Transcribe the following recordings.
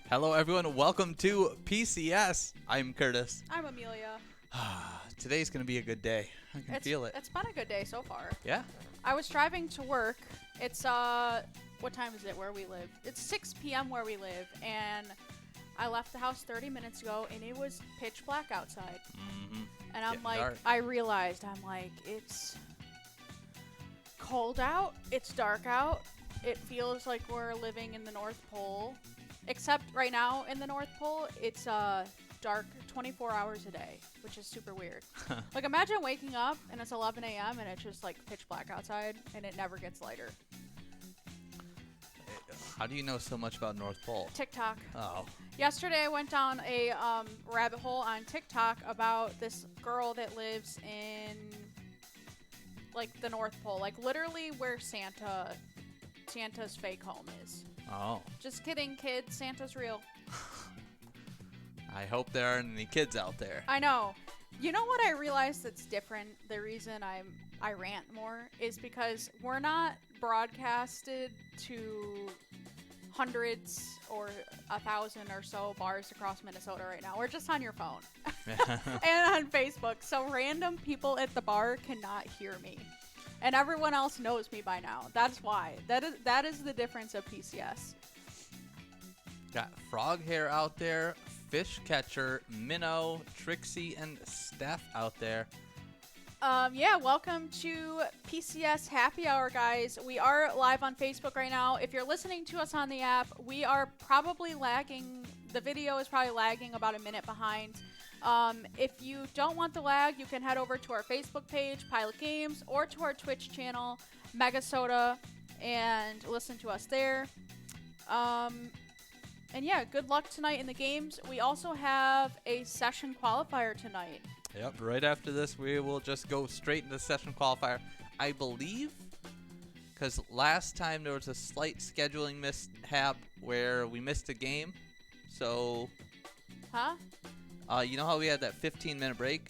Hello, everyone. Welcome to PCS. I'm Curtis. I'm Amelia. Today's going to be a good day. I can feel it. It's been a good day so far. Yeah? I was driving to work. It's, what time is it where we live? It's 6 p.m. where we live, and I left the house 30 minutes ago, and it was pitch black outside. Mm-hmm. And I'm Getting like, dark. I realized, it's cold out, it's dark out, it feels like we're living in the North Pole. Except right now in the North Pole, it's dark 24 hours a day, which is super weird. Like, imagine waking up and it's 11 a.m. and it's just like pitch black outside and it never gets lighter. How do you know so much about North Pole? TikTok. Oh. Yesterday I went down a rabbit hole on TikTok about this girl that lives in like the North Pole, like literally where Santa's fake home is. Oh. Just kidding, kids. Santa's real. I hope there aren't any kids out there. I know. You know what I realized that's different? The reason I rant more is because we're not broadcasted to hundreds or 1,000 or so bars across Minnesota right now. We're just on your phone and on Facebook. So random people at the bar cannot hear me. And everyone else knows me by now. That's why. That is the difference of PCS. Got Frog Hair out there, Fish Catcher, Minnow, Trixie, and Steph out there. Yeah, welcome to PCS Happy Hour, guys. We are live on Facebook right now. If you're listening to us on the app, we are probably lagging. The video is probably lagging about a minute behind. If you don't want the lag, you can head over to our Facebook page, Pilot Games, or to our Twitch channel, Megasoda, and listen to us there. And yeah, good luck tonight in the games. We also have a session qualifier tonight. Yep, right after this, we will just go straight into session qualifier. I believe, because last time there was a slight scheduling mishap where we missed a game. So, Huh? You know how we had that 15-minute break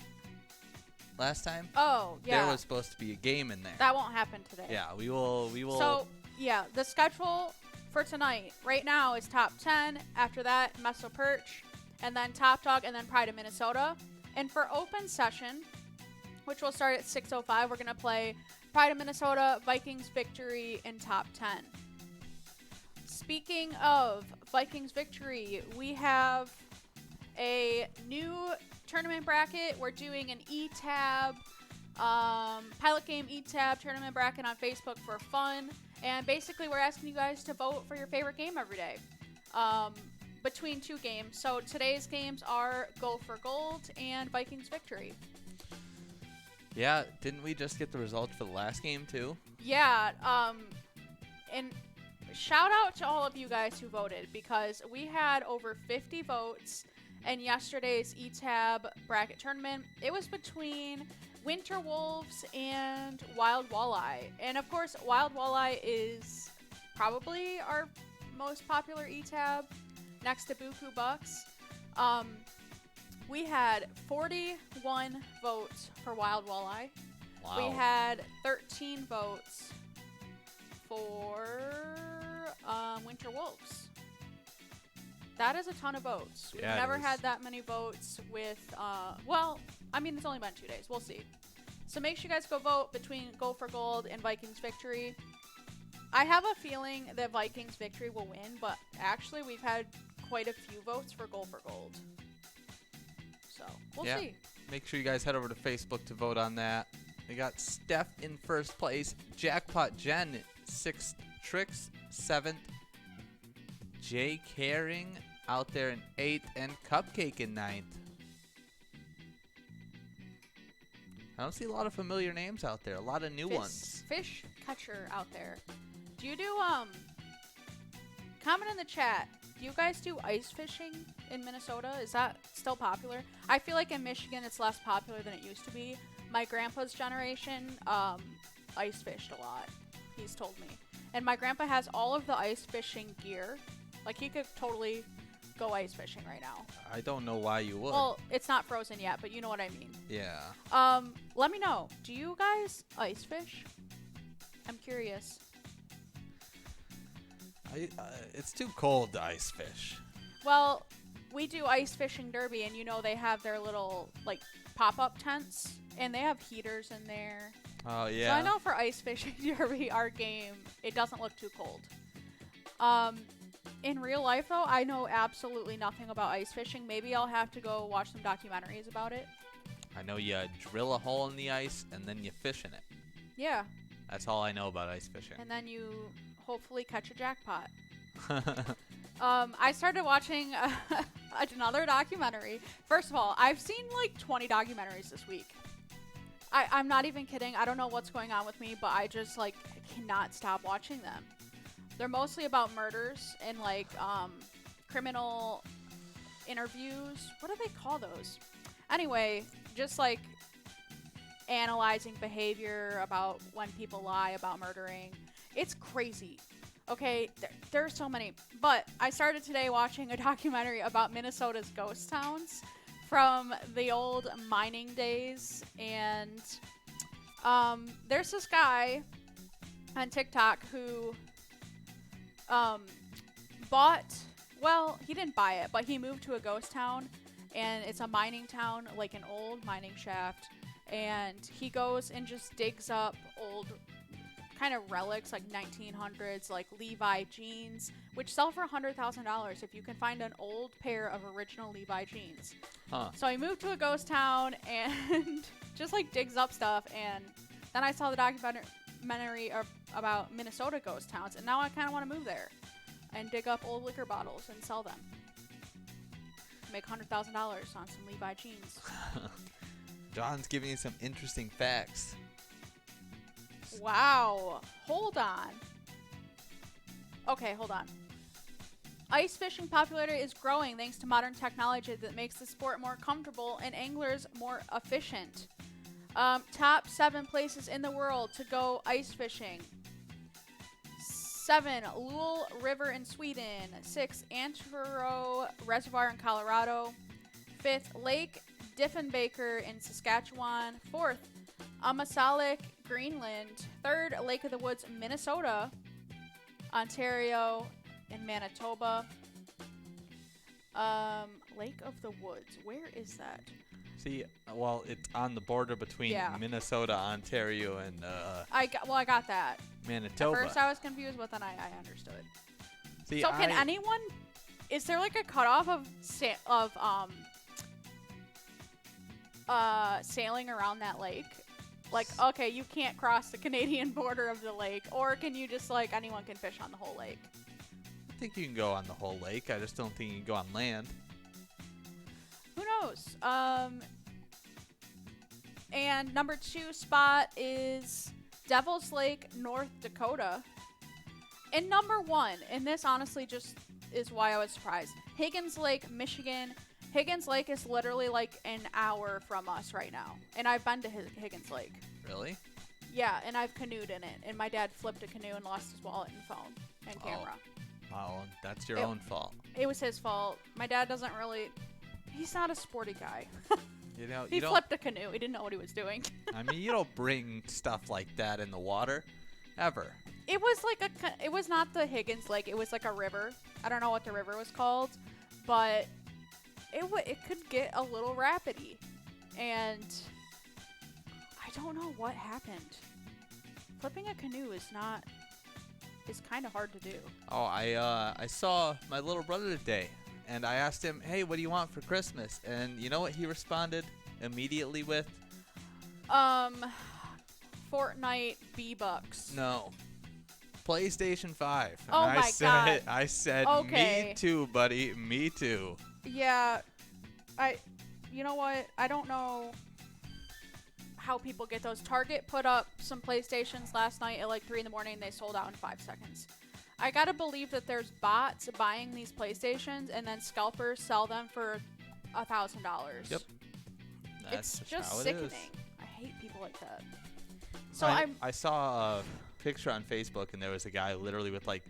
last time? Oh, yeah. There was supposed to be a game in there. That won't happen today. Yeah, we will. So, yeah, the schedule for tonight right now is top 10. After that, Meso Perch, and then Top Dog, and then Pride of Minnesota. And for open session, which will start at 6:05, we're going to play Pride of Minnesota, Vikings Victory, and Top 10. Speaking of Vikings Victory, we have a new tournament bracket. We're doing an E-Tab, Pilot Game E-Tab tournament bracket on Facebook for fun. And basically, we're asking you guys to vote for your favorite game every day between two games. So today's games are Go for Gold and Vikings Victory. Yeah, didn't we just get the results for the last game, too? Yeah, and shout out to all of you guys who voted, because we had over 50 votes in yesterday's E-Tab bracket tournament. It was between Winter Wolves and Wild Walleye. And of course, Wild Walleye is probably our most popular E-Tab next to Buku Bucks. We had 41 votes for Wild Walleye. Wow. We had 13 votes for Winter Wolves. That is a ton of votes. We've Yeah, it never is. had that many votes with, well, I mean, it's only been 2 days. We'll see. So make sure you guys go vote between Go for Gold and Vikings Victory. I have a feeling that Vikings Victory will win, but actually we've had quite a few votes for Go for Gold. So, we'll see. Make sure you guys head over to Facebook to vote on that. We got Steph in first place, Jackpot Jen 6th, Tricks 7th, Jay Caring out there in 8th, and Cupcake in 9th. I don't see a lot of familiar names out there. A lot of new ones. Fish Catcher out there. Do you do, comment in the chat. Do you guys do ice fishing in Minnesota? Is that still popular? I feel like in Michigan it's less popular than it used to be. My grandpa's generation, ice fished a lot. He's told me. And my grandpa has all of the ice fishing gear. Like, he could totally go ice fishing right now. I don't know why you would. Well, it's not frozen yet, but you know what I mean. Yeah. Let me know. Do you guys ice fish? I'm curious. It's too cold to ice fish. Well, we do ice fishing derby, and they have their little like pop-up tents, and they have heaters in there. Oh, So yeah. I know for ice fishing derby, our game, it doesn't look too cold. In real life, though, I know absolutely nothing about ice fishing. Maybe I'll have to go watch some documentaries about it. I know you drill a hole in the ice and then you fish in it. Yeah, That's all I know about ice fishing. and then you hopefully catch a jackpot. I started watching another documentary. First of all, I've seen like 20 documentaries this week. I'm not even kidding. I don't know what's going on with me, but I just like cannot stop watching them. They're mostly about murders and like criminal interviews. What do they call those? Anyway, just like analyzing behavior about when people lie about murdering. It's crazy. Okay, there are so many. But I started today watching a documentary about Minnesota's ghost towns from the old mining days. And there's this guy on TikTok who he didn't buy it, but he moved to a ghost town. And it's a mining town, like an old mining shaft. And he goes and just digs up old kind of relics, like 1900s, like Levi jeans, which sell for $100,000 if you can find an old pair of original Levi jeans. Huh. So he moved to a ghost town and just like digs up stuff. And then I saw the documentary about Minnesota ghost towns, and now I kind of want to move there and dig up old liquor bottles and sell them. Make $100,000 on some Levi jeans. John's giving you some interesting facts. Wow. Hold on. Okay, hold on. Ice fishing popularity is growing thanks to modern technology that makes the sport more comfortable and anglers more efficient. Top 7 places in the world to go ice fishing. 7. Lule River in Sweden. 6. Antero Reservoir in Colorado. 5th. Lake Diefenbaker in Saskatchewan. 4th. Amosalik, Greenland. 3rd. Lake of the Woods, Minnesota. Ontario and Manitoba. Lake of the Woods. Where is that? See, well, it's on the border between Minnesota, Ontario, and I got that. Manitoba. At first I was confused, but then I understood. See, so can anyone? Is there like a cutoff of sailing around that lake? Like, okay, you can't cross the Canadian border of the lake, or can you just like anyone can fish on the whole lake? I think you can go on the whole lake. I just don't think you can go on land. Who knows? And number 2 spot is Devil's Lake, North Dakota. And number 1, and this honestly just is why I was surprised, Higgins Lake, Michigan. Higgins Lake is literally like an hour from us right now. And I've been to Higgins Lake. Really? Yeah, and I've canoed in it. And my dad flipped a canoe and lost his wallet and phone and camera. Wow, that's your own fault. It was his fault. My dad doesn't really... He's not a sporty guy. You know, he flipped a canoe. He didn't know what he was doing. I mean, you don't bring stuff like that in the water, ever. It was like it was not the Higgins Lake. It was like a river. I don't know what the river was called, but it could get a little rapidy, and I don't know what happened. Flipping a canoe is kind of hard to do. Oh, I saw my little brother today. And I asked him, hey, what do you want for Christmas? And you know what he responded immediately with? Fortnite V-Bucks. No. PlayStation 5. And Oh my God. I said, Okay. Me too, buddy. Me too. Yeah. You know what? I don't know how people get those. Target put up some PlayStations last night at like 3 in the morning. They sold out in 5 seconds. I gotta believe that there's bots buying these PlayStations and then scalpers sell them for $1,000. Yep. It's just sickening. I hate people like that. So I saw a picture on Facebook, and there was a guy literally with like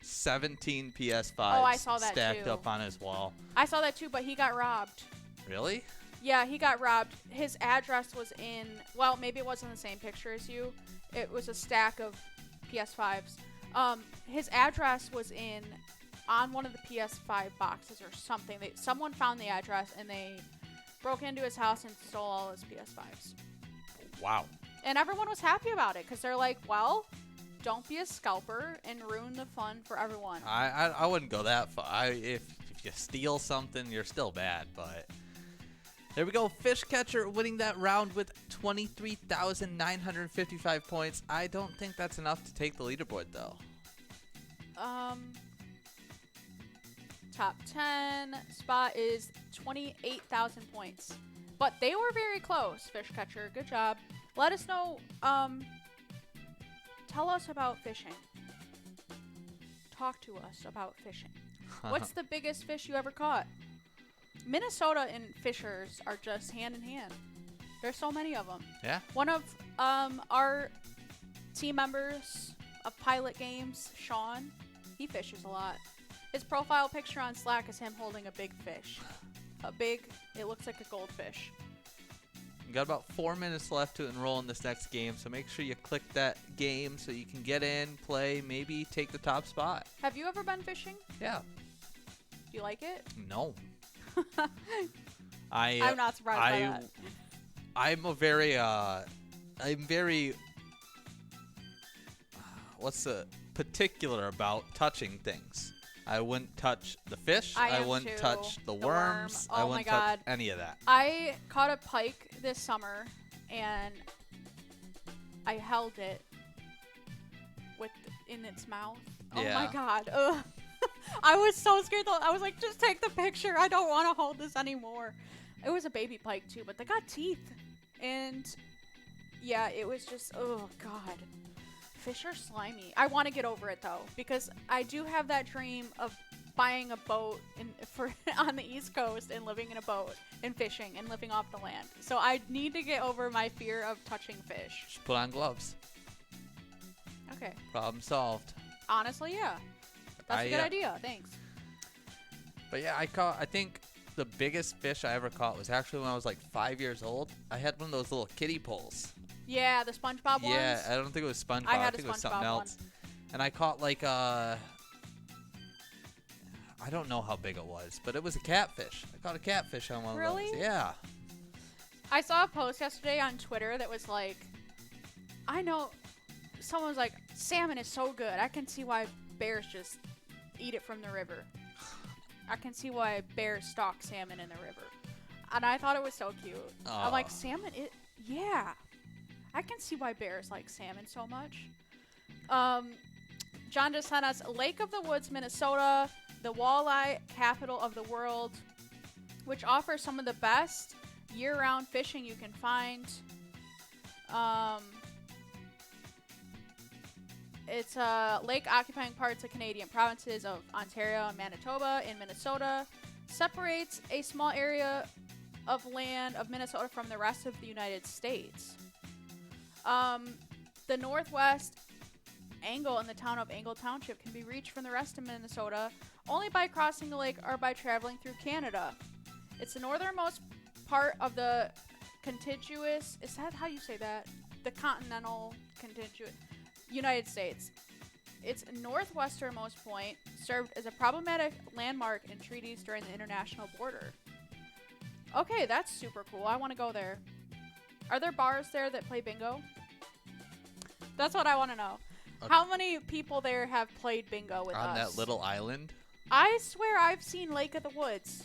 17 PS5s I saw that stacked too. up on his wall. I saw that too, but he got robbed. Really? Yeah, he got robbed. His address was in, well, maybe it wasn't the same picture as you. It was a stack of PS5s. His address was in on one of the PS5 boxes or something. Someone found the address and they broke into his house and stole all his PS5s. Wow. And everyone was happy about it because they're like, well, don't be a scalper and ruin the fun for everyone. I wouldn't go that far. If you steal something, you're still bad. But there we go. Fish catcher winning that round with 23,955 points. I don't think that's enough to take the leaderboard, though. Top 10 spot is 28,000 points. But they were very close, Fish Catcher. Good job. Let us know, tell us about fishing. Talk to us about fishing. What's the biggest fish you ever caught? Minnesota and fishers are just hand in hand. There's so many of them. Yeah. One of our team members of Pilot Games, Sean, he fishes a lot. His profile picture on Slack is him holding a big fish. It looks like a goldfish. We got about 4 minutes left to enroll in this next game, so make sure you click that game so you can get in, play, maybe take the top spot. Have you ever been fishing? Yeah. Do you like it? No. I'm not surprised by that. I'm very what's the particular about touching things. I wouldn't touch the fish. I wouldn't touch the worms. Oh I wouldn't touch any of that. I caught a pike this summer, and I held it in its mouth. Oh my god. Ugh. I was so scared though. I was like, just take the picture. I don't want to hold this anymore. It was a baby pike too, but they got teeth. And yeah, it was just, oh god. Fish are slimy. I want to get over it though, because I do have that dream of buying a boat on the East Coast and living in a boat and fishing and living off the land. So I need to get over my fear of touching fish. Just put on gloves. Okay. Problem solved. Honestly, yeah. That's a good idea. Thanks. But yeah, I think the biggest fish I ever caught was actually when I was like 5 years old. I had one of those little kiddie poles. Yeah, the SpongeBob ones? Yeah, I don't think it was SpongeBob. I think it was something else. And I caught like I don't know how big it was, but it was a catfish. I caught a catfish on one of those. Yeah. I saw a post yesterday on Twitter that was like, someone was like, salmon is so good. I can see why bears just eat it from the river. I can see why bears stalk salmon in the river. And I thought it was so cute. I'm like, salmon, yeah. I can see why bears like salmon so much. John just sent us Lake of the Woods, Minnesota, the walleye capital of the world, which offers some of the best year-round fishing you can find. It's a lake occupying parts of Canadian provinces of Ontario and Manitoba in Minnesota. Separates a small area of land of Minnesota from the rest of the United States. The northwest angle in the town of Angle Township can be reached from the rest of Minnesota only by crossing the lake or by traveling through Canada. It's the northernmost part of the contiguous, is that how you say that? The continental contiguous United States. Its northwesternmost point served as a problematic landmark in treaties during the international border. Okay, that's super cool. I want to go there. Are there bars there that play bingo? That's what I want to know. Okay. How many people there have played bingo with us? On that little island? I swear I've seen Lake of the Woods.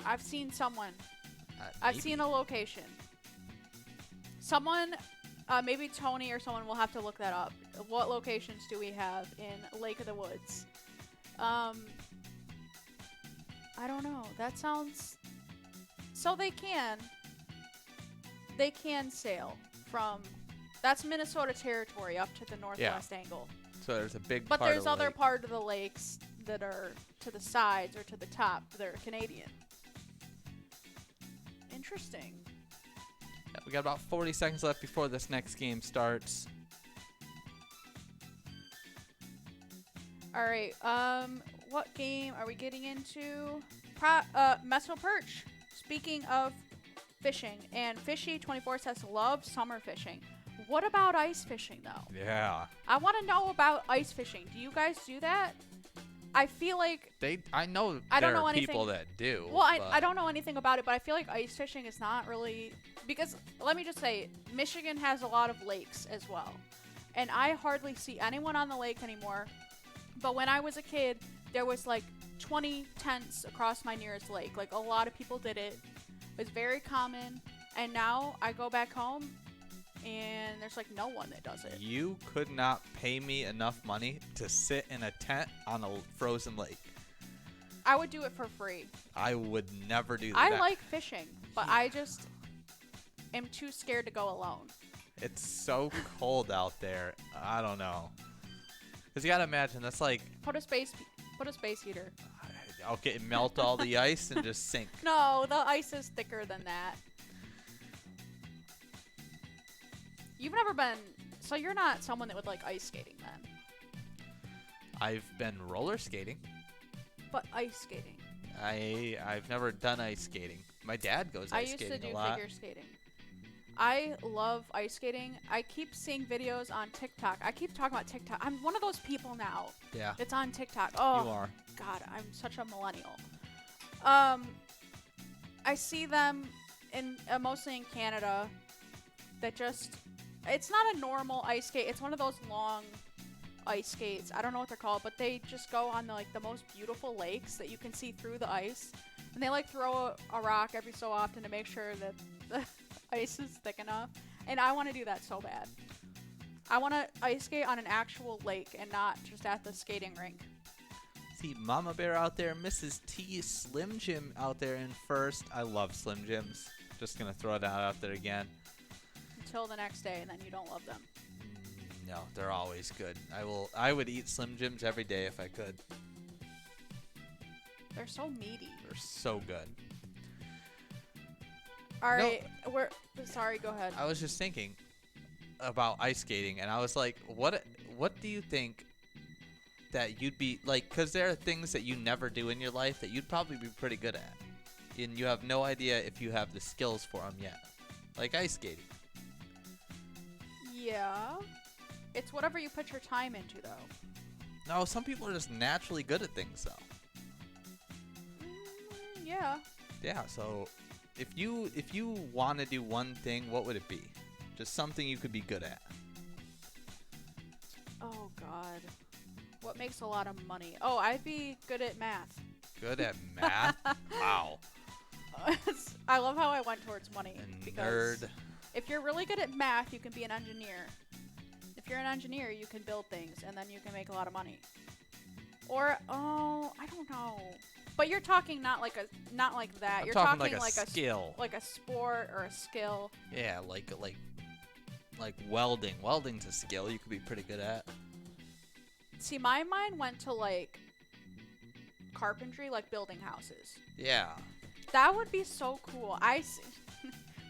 I've seen someone. I've seen a location. Someone, maybe Tony or someone will have to look that up. What locations do we have in Lake of the Woods? I don't know. That sounds... So they can sail from... That's Minnesota territory up to the northwest angle. So there's a big part of the there's other lake. part of the lakes that are to the sides or to the top that are Canadian. Interesting. Yeah, we got about 40 seconds left before this next game starts. All right. What game are we getting into? Meso Perch. Speaking of fishing, and Fishy24 says love summer fishing. What about ice fishing though? Yeah. I want to know about ice fishing. Do you guys do that? I feel like I know I don't there know are anything. people that do. Well, I but don't know anything about it, but I feel like ice fishing is not really because let me just say, Michigan has a lot of lakes as well, and I hardly see anyone on the lake anymore. But when I was a kid, there was like 20 tents across my nearest lake. Like a lot of people did it. It was very common, and now I go back home, and there's like no one that does it. You could not pay me enough money to sit in a tent on a frozen lake. I would do it for free. I would never do that. I like fishing, but I just am too scared to go alone. It's so cold out there. I don't know. Cause you gotta imagine that's like Put a space heater. okay, melt all the ice and just sink. No, the ice is thicker than that. You've never been, so you're not someone that would like ice skating then. I've been roller skating. But ice skating. I've never done ice skating. My dad goes I ice used to skating do a lot. figure skating. I love ice skating. I keep seeing videos on TikTok. I keep talking about TikTok. I'm one of those people now. Yeah. It's on TikTok. Oh, You are. God, I'm such a millennial. I see them in mostly in Canada that just it's not a normal ice skate. It's one of those long ice skates. I don't know what they're called, but they just go on the most beautiful lakes that you can see through the ice. And they like throw a rock every so often to make sure that the ice is thick enough. And I want to do that so bad. I want to ice skate on an actual lake and not just at the skating rink. See Mama Bear out there, Mrs. T, Slim Jim out there in first. I love Slim Jims. Just gonna throw that out there again. Until the next day, and then you don't love them. No, they're always good. I would eat Slim Jims every day if I could. They're so meaty. They're so good. All right, sorry, go ahead. I was just thinking about ice skating, and I was like, what do you think that you'd be like? Because there are things that you never do in your life that you'd probably be pretty good at, and you have no idea if you have the skills for them yet, like ice skating. Yeah. It's whatever you put your time into, though. No, some people are just naturally good at things, though. Yeah. Yeah. So, if you want to do one thing, what would it be? Just something you could be good at. Oh, God. What makes a lot of money? Oh, I'd be good at math. Good at math? Wow. I love how I went towards money. A because nerd. if you're really good at math, you can be an engineer. If you're an engineer, you can build things, and then you can make a lot of money. Or, I don't know. But you're talking not like that. I'm You're talking talking like a skill. like a sport or a skill. Yeah, like welding. Welding's a skill you could be pretty good at. See, my mind went to like carpentry, like building houses. Yeah. That would be so cool.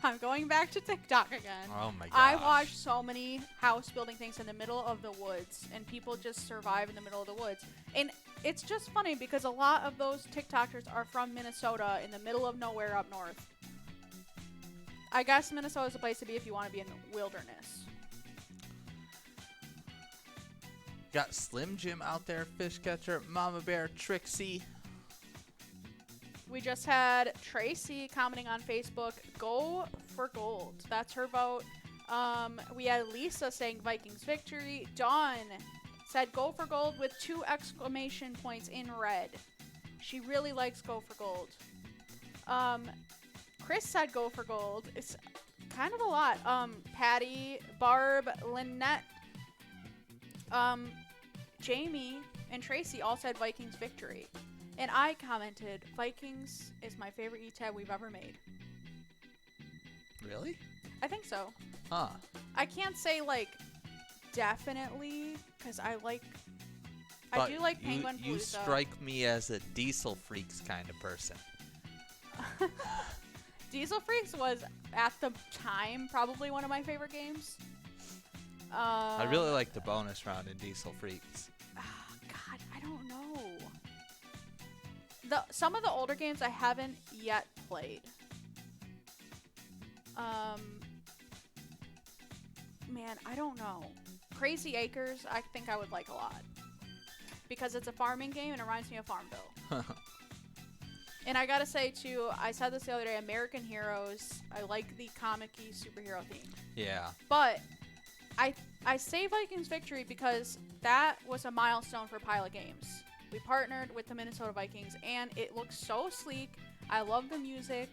I'm going back to TikTok again. Oh my gosh. I watch so many house building things in the middle of the woods, and people just survive in the middle of the woods. And it's just funny because a lot of those TikTokers are from Minnesota, in the middle of nowhere up north. I guess Minnesota's a place to be if you want to be in the wilderness. Got Slim Jim out there, Fish Catcher, Mama Bear, Trixie. We just had Tracy commenting on Facebook, go for gold. That's her vote. We had Lisa saying Vikings victory. Dawn said go for gold with 2 exclamation points in red. She really likes go for gold. Chris said go for gold. It's kind of a lot. Patty, Barb, Lynette, Jamie, and Tracy all said Vikings victory. And I commented, Vikings is my favorite E-Tab we've ever made. Really? I think so. Huh. I can't say, like, definitely, because I But do like Penguin you Palooza. strike me as a Diesel Freaks kind of person. Diesel Freaks was, at the time, probably one of my favorite games. I really like the bonus round in Diesel Freaks. God, I don't know. Some of the older games I haven't yet played. Man, I don't know. Crazy Acres, I think I would like a lot. because it's a farming game and it reminds me of Farmville. And I gotta say too, I said this the other day, American Heroes, I like the comic-y superhero theme. Yeah. But I say Vikings Victory because that was a milestone for Pilot Games. We partnered with the Minnesota Vikings, and it looks so sleek. I love the music.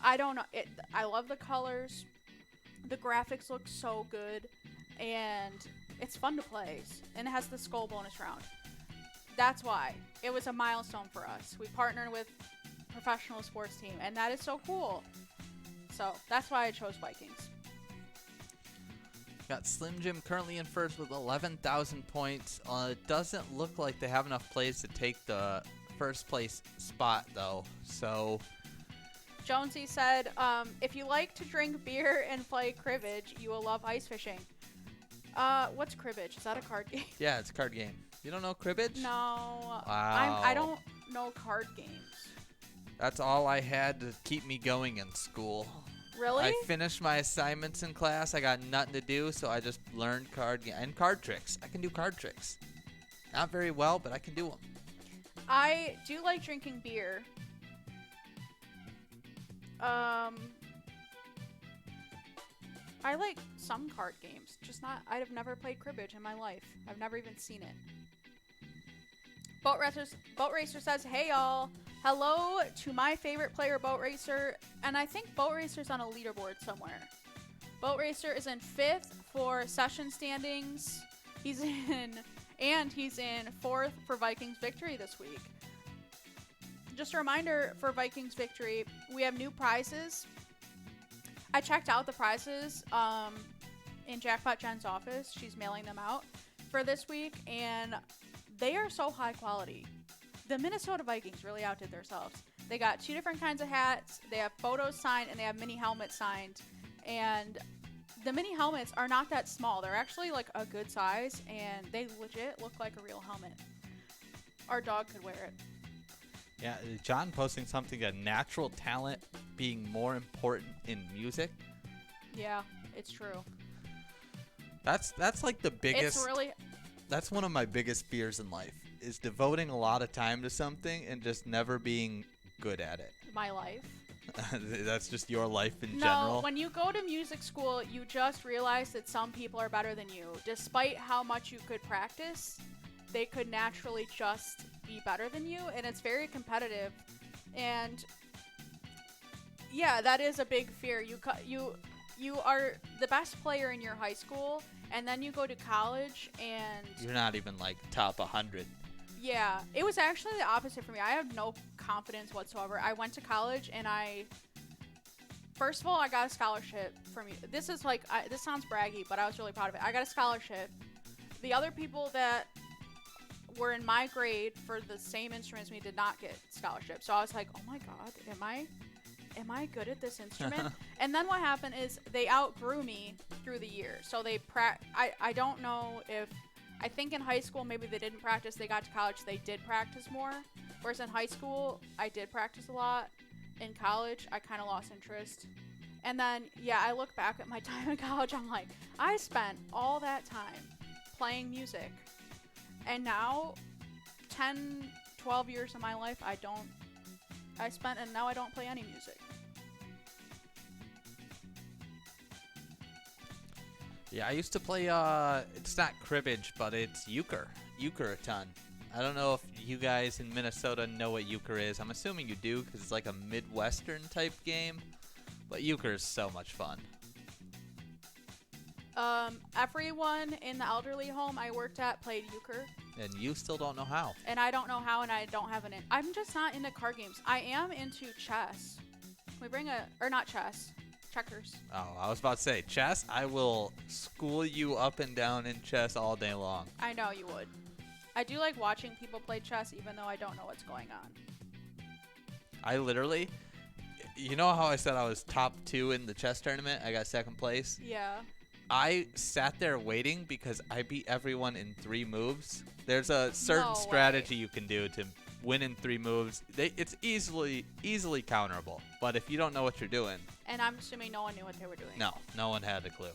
I don't know. I love the colors. The graphics look so good, and it's fun to play. And it has the skull bonus round. That's why it was a milestone for us. We partnered with a professional sports team, and that is so cool. So that's why I chose Vikings. Got Slim Jim currently in first with 11,000 points. It doesn't look like they have enough plays to take the first place spot, though. So Jonesy said, if you like to drink beer and play cribbage, you will love ice fishing. What's cribbage? Is that a card game? yeah, it's a card game. You don't know cribbage? No. Wow. I don't know card games. That's all I had to keep me going in school. Really? I finished my assignments in class. I got nothing to do, so I just learned card tricks. I can do card tricks. Not very well, but I can do them. I do like drinking beer. I like some card games, just not. I've never played cribbage in my life. I've never even seen it. Boat Racer says, "Hey y'all, hello to my favorite player, Boat Racer, and I think Boat Racer's on a leaderboard somewhere. Boat Racer is in 5th for session standings. He's in 4th for Vikings Victory this week. Just a reminder for Vikings Victory, we have new prizes. I checked out the prizes in Jackpot Jen's office. She's mailing them out for this week, and they are so high quality. The Minnesota Vikings really outdid themselves. They got 2 different kinds of hats. They have photos signed, and they have mini helmets signed. And the mini helmets are not that small. They're actually like a good size, and they legit look like a real helmet. Our dog could wear it. Yeah, John posting something, a natural talent being more important in music. Yeah, it's true. That's like the biggest. It's really. That's one of my biggest fears in life, is devoting a lot of time to something and just never being good at it. My life. That's just your life in No, general? when you go to music school, you just realize that some people are better than you. Despite how much you could practice, they could naturally just be better than you, and it's very competitive. And yeah, that is a big fear. You are the best player in your high school, and then you go to college and You're not even like top 100. yeah, it was actually the opposite for me. I have no confidence whatsoever. I went to college and first of all, I got a scholarship from you. This is like, this sounds braggy, but I was really proud of it. I got a scholarship. The other people that were in my grade for the same instruments as me did not get scholarships. So I was like, oh my God, am I good at this instrument? And then what happened is they outgrew me through the year. So I don't know if, I think in high school maybe they didn't practice. They got to college, they did practice more. Whereas in high school, I did practice a lot. In college, I kind of lost interest. And then, yeah, I look back at my time in college, I'm like, I spent all that time playing music. And now, 10, 12 years of my life, and now I don't play any music. Yeah, I used to play, it's not cribbage, but it's euchre a ton. I don't know if you guys in Minnesota know what euchre is. I'm assuming you do, because it's like a Midwestern type game. But euchre is so much fun. Everyone in the elderly home I worked at played euchre. And you still don't know how. And I don't know how, and I don't have I'm just not into card games. I am into chess. Can we bring not chess, checkers. Oh, I was about to say, chess, I will school you up and down in chess all day long. I know you would. I do like watching people play chess, even though I don't know what's going on. I literally, you know how I said I was top 2 in the chess tournament? I got 2nd place. Yeah. I sat there waiting because I beat everyone in 3 moves. There's a certain No strategy way. you can do to win in 3 moves. It's easily counterable. But if you don't know what you're doing, And I'm assuming no one knew what they were doing. no one had a clue.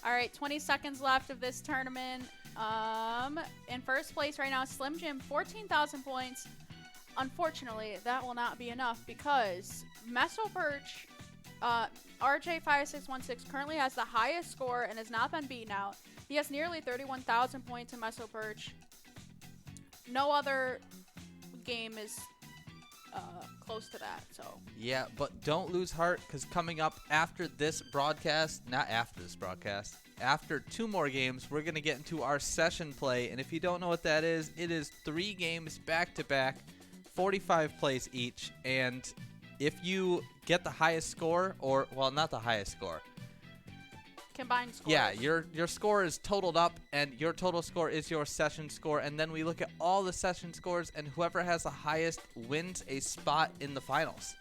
All right, 20 seconds left of this tournament. In first place right now, Slim Jim, 14,000 points. Unfortunately, that will not be enough because Meso Birch, RJ5616 currently has the highest score and has not been beaten out. He has nearly 31,000 points in Meso Birch. No other game is close to that, so. Yeah, but don't lose heart, because coming up after this broadcast, not after this broadcast, after 2 more games, we're going to get into our session play. And if you don't know what that is, it is 3 games back-to-back, 45 plays each. And if you get the highest score, or, well, not the highest score. Combined scores. Yeah, your score is totaled up, and your total score is your session score. And then we look at all the session scores, and whoever has the highest wins a spot in the finals.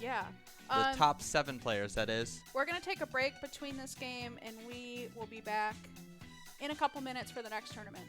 Yeah. The top 7 players, that is. We're going to take a break between this game, and we will be back in a couple minutes for the next tournament.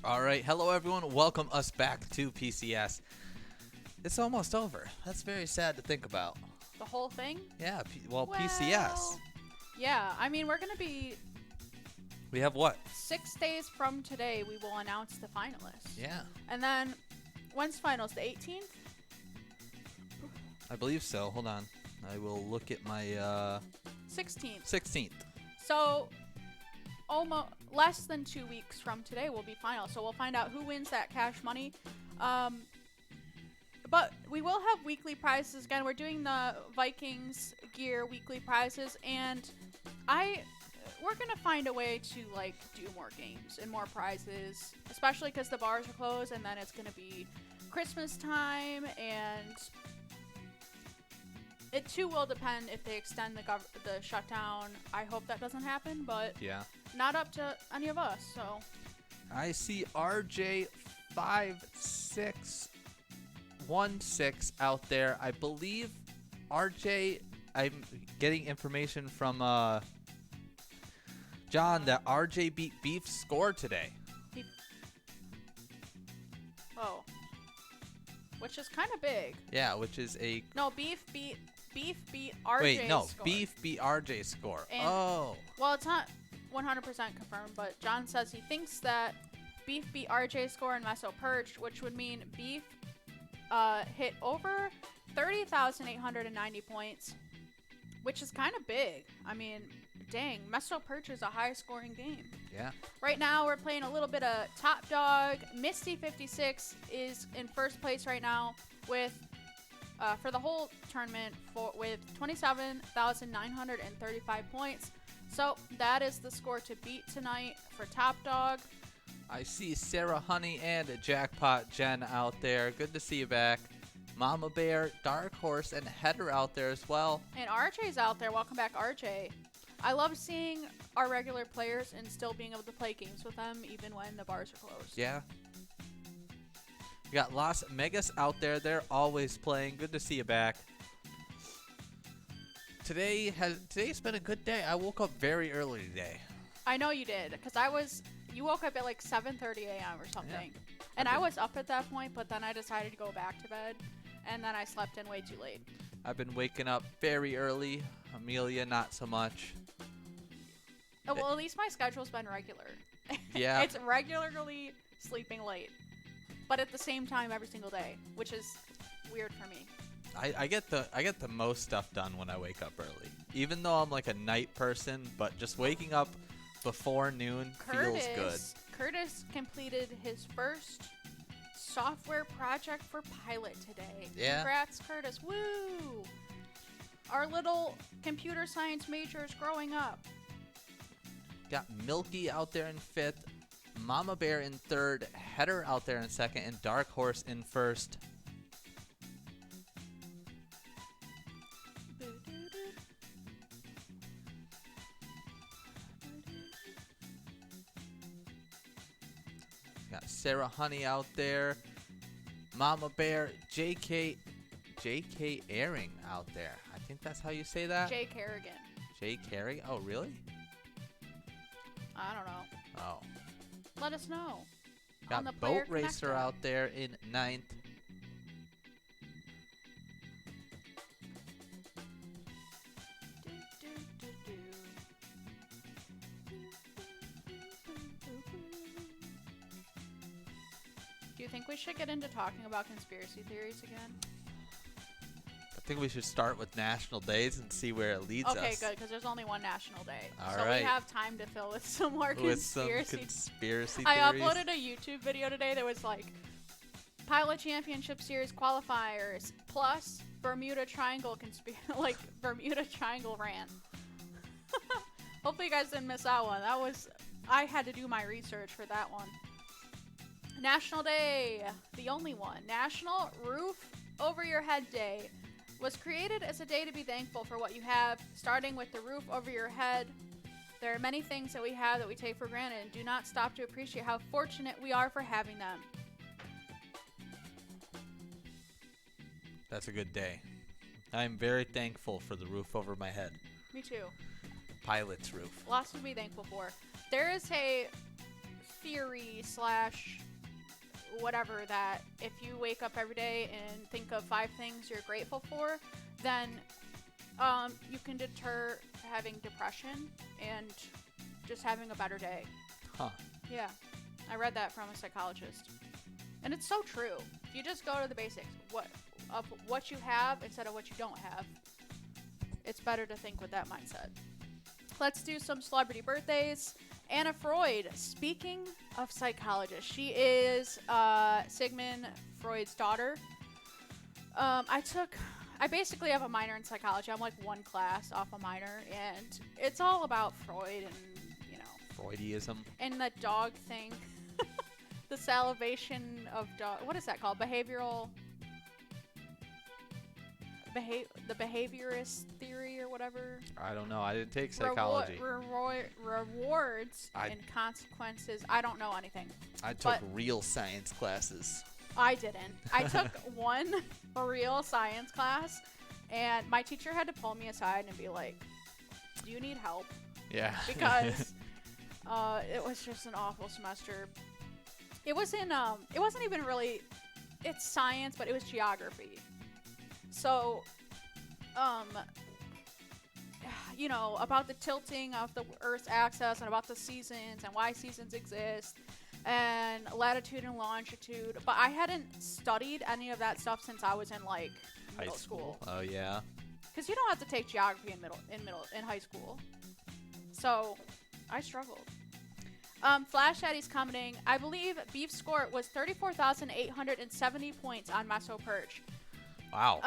All right, hello everyone. Welcome us back to PCS. It's almost over. That's very sad to think about. The whole thing? Yeah, PCS. Yeah, I mean, we're going to be We have what? 6 days from today, we will announce the finalists. Yeah, And then, when's finals? The 18th? I believe so. Hold on. I will look at my 16th. 16th. So, almost less than 2 weeks from today will be final. So we'll find out who wins that cash money. But we will have weekly prizes again. We're doing the Vikings gear weekly prizes, and we're gonna find a way to like do more games and more prizes, especially because the bars are closed, and then it's gonna be Christmas time, and it too will depend if they extend the shutdown. I hope that doesn't happen, but Yeah. not up to any of us. So I see RJ5616 out there. I believe RJ, I'm getting information from John that RJ beat Beef's score today. oh, which is kind of big. Yeah, which is a No, Beef beat RJ's wait, no, score. Beef beat RJ's score. And- Oh, Well, it's not 100% confirmed, but John says he thinks that Beef beat RJ's score and Meso purged, which would mean Beef hit over 30,890 points, which is kind of big. I mean, dang, Meso Perch is a high-scoring game. yeah. Right now, we're playing a little bit of Top Dog. Misty56 is in first place right now with for the whole tournament with 27,935 points. So that is the score to beat tonight for Top Dog. I see Sarah Honey and Jackpot Jen out there. Good to see you back. Mama Bear, Dark Horse, and Header out there as well. And RJ's out there. Welcome back, RJ. I love seeing our regular players and still being able to play games with them even when the bars are closed. Yeah. We got Las Megas out there. They're always playing. Good to see you back. Today's been a good day. I woke up very early today. I know you did, because you woke up at like 7:30 a.m. or something. And I was up at that point, but then I decided to go back to bed, and then I slept in way too late. I've been waking up very early. Amelia, not so much. Oh, well, at least my schedule's been regular. Yeah. It's regularly sleeping late, but at the same time every single day, which is weird for me. I get the most stuff done when I wake up early. Even though I'm like a night person, but just waking up before noon feels good. Curtis completed his first software project for Pilot today. Yeah. Congrats, Curtis. Woo! Our little computer science major is growing up. Got Milky out there in 5th, Mama Bear in 3rd, Header out there in 2nd, and Dark Horse in 1st. Got Sarah Honey out there, Mama Bear, JK Airing out there. I think that's how you say that. Jay Kerrigan. Jay Carey? Oh, really? I don't know. Oh. Let us know. On the Got Player Boat Racer Connector. out there in 9th. Do you think we should get into talking about conspiracy theories again? I think we should start with national days and see where it leads us. Okay, good, because there's only one national day. All so right. we have time to fill with some more With some conspiracy. conspiracy I theories. uploaded a YouTube video today that was like Pilot Championship Series qualifiers plus Bermuda Triangle like Bermuda Triangle rant. Hopefully you guys didn't miss that one. I had to do my research for that one. National Day, the only one. National Roof Over Your Head Day was created as a day to be thankful for what you have, starting with the roof over your head. There are many things that we have that we take for granted and do not stop to appreciate how fortunate we are for having them. That's a good day. I'm very thankful for the roof over my head. Me too. Pilot's roof. Lots to be thankful for. There is a theory slash whatever that if you wake up every day and think of 5 things you're grateful for, then you can deter having depression and just having a better day. Huh. Yeah. I read that from a psychologist. And it's so true. If you just go to the basics, what you have instead of what you don't have, it's better to think with that mindset. Let's do some celebrity birthdays. Anna Freud. Speaking of psychologists, she is Sigmund Freud's daughter. I basically have a minor in psychology. I'm like one class off a minor, and it's all about Freud and, Freudism. and the dog thing. The salivation of dog. What is that called? Behavioral. The behaviorist theory or whatever. I don't know. I didn't take psychology. Rewards and consequences. I don't know anything. I took real science classes. I didn't. I took one real science class, and my teacher had to pull me aside and be like, "Do you need help?" Yeah. Because it was just an awful semester. It was in it wasn't even really, it's science, but it was geography. So, about the tilting of the Earth's axis and about the seasons and why seasons exist and latitude and longitude. But I hadn't studied any of that stuff since I was in middle school. Oh yeah. Because you don't have to take geography in high school. So, I struggled. Flash Daddy's commenting, I believe Beef's score was 34,870 points on Meso Perch. Wow.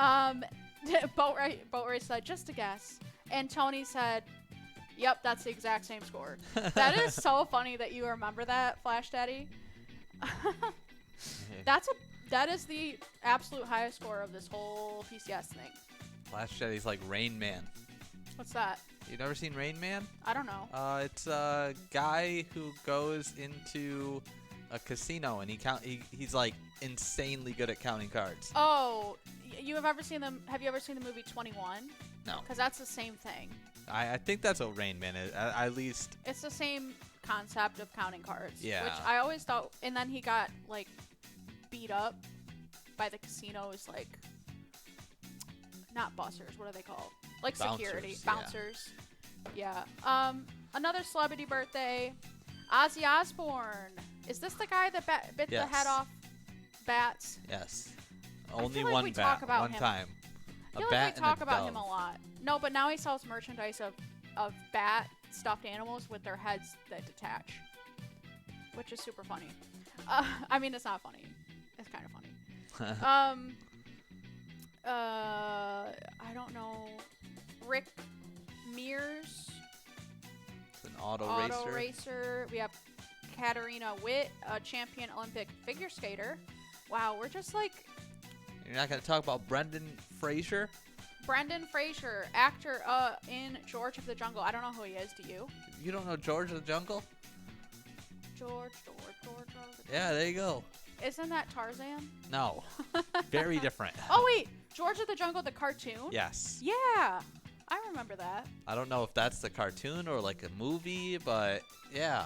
Boat Race said, just a guess. And Tony said, yep, that's the exact same score. That is so funny that you remember that, Flash Daddy. That is the absolute highest score of this whole PCS thing. Flash Daddy's like Rain Man. What's that? You never seen Rain Man? I don't know. It's a guy who goes into a casino and he's like insanely good at counting cards. Oh, have you ever seen the movie 21? No. Because that's the same thing. I think that's what Rain Man is. At least. It's the same concept of counting cards. Yeah. Which I always thought, and then he got beat up by the casinos, not bussers. What are they called? Security bouncers. Yeah. Another celebrity birthday. Ozzy Osbourne. Is this the guy that bit the head off bats? Yes. I Only feel like one we bat. talk about One him. time. I feel like we talk about him a lot. No, but now he sells merchandise of bat stuffed animals with their heads that detach, which is super funny. I mean, it's not funny. It's kind of funny. I don't know. Rick Mears. It's an auto racer. We have Katarina Witt, a champion Olympic figure skater. Wow, we're just You're not going to talk about Brendan Fraser? Brendan Fraser, actor in George of the Jungle. I don't know who he is. Do you? You don't know George of the Jungle? George. Yeah, there you go. Isn't that Tarzan? No. Very different. Oh, wait. George of the Jungle, the cartoon? Yes. Yeah. I remember that. I don't know if that's the cartoon or a movie, but yeah.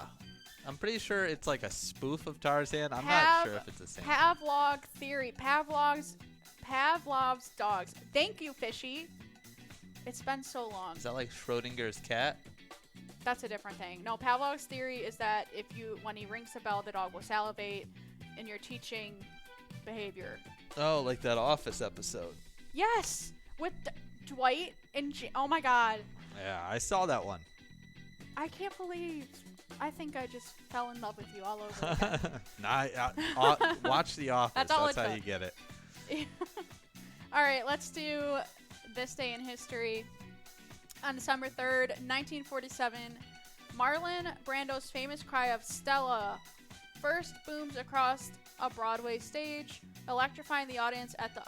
I'm pretty sure it's a spoof of Tarzan. I'm not sure if it's the same. Pavlov theory. Pavlov's dogs. Thank you, Fishy. It's been so long. Is that like Schrodinger's cat? That's a different thing. No, Pavlov's theory is that when he rings the bell, the dog will salivate, and you're teaching behavior. Oh, like that Office episode. Yes, with Dwight and oh my God. Yeah, I saw that one. I can't believe. I think I just fell in love with you all over again. Watch The Office. That's how you get it. All right, let's do this day in history. On December 3rd, 1947, Marlon Brando's famous cry of Stella first booms across a Broadway stage, electrifying the audience at the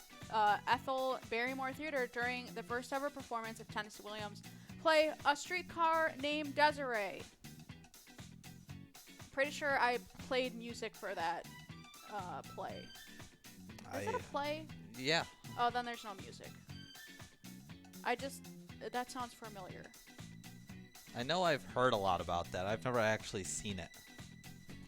Ethel Barrymore Theater during the first ever performance of Tennessee Williams' play A Streetcar Named Desiree. Pretty sure I played music for that play. Is it a play? Yeah. Oh, then there's no music. That sounds familiar. I know I've heard a lot about that. I've never actually seen it.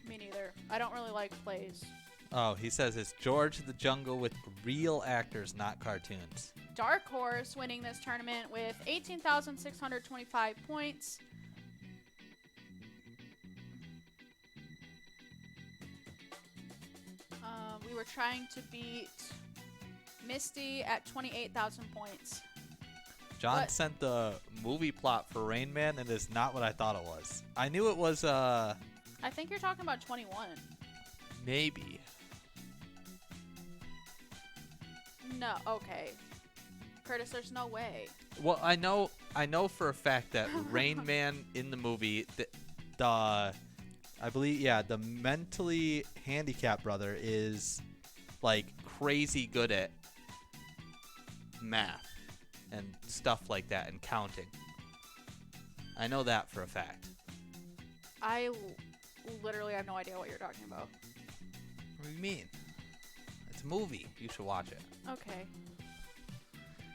Me neither. I don't really like plays. Oh, he says it's George of the Jungle with real actors, not cartoons. Dark Horse winning this tournament with 18,625 points. We were trying to beat Misty at 28,000 points. John sent the movie plot for Rain Man, and it's not what I thought it was. I knew it was, I think you're talking about 21. maybe. No, okay. Curtis, there's no way. Well, I know for a fact that Rain Man in the movie, I believe, yeah, the mentally handicapped brother is like crazy good at math and stuff like that and counting. I know that for a fact. I literally have no idea what you're talking about. What do you mean? It's a movie. You should watch it. Okay.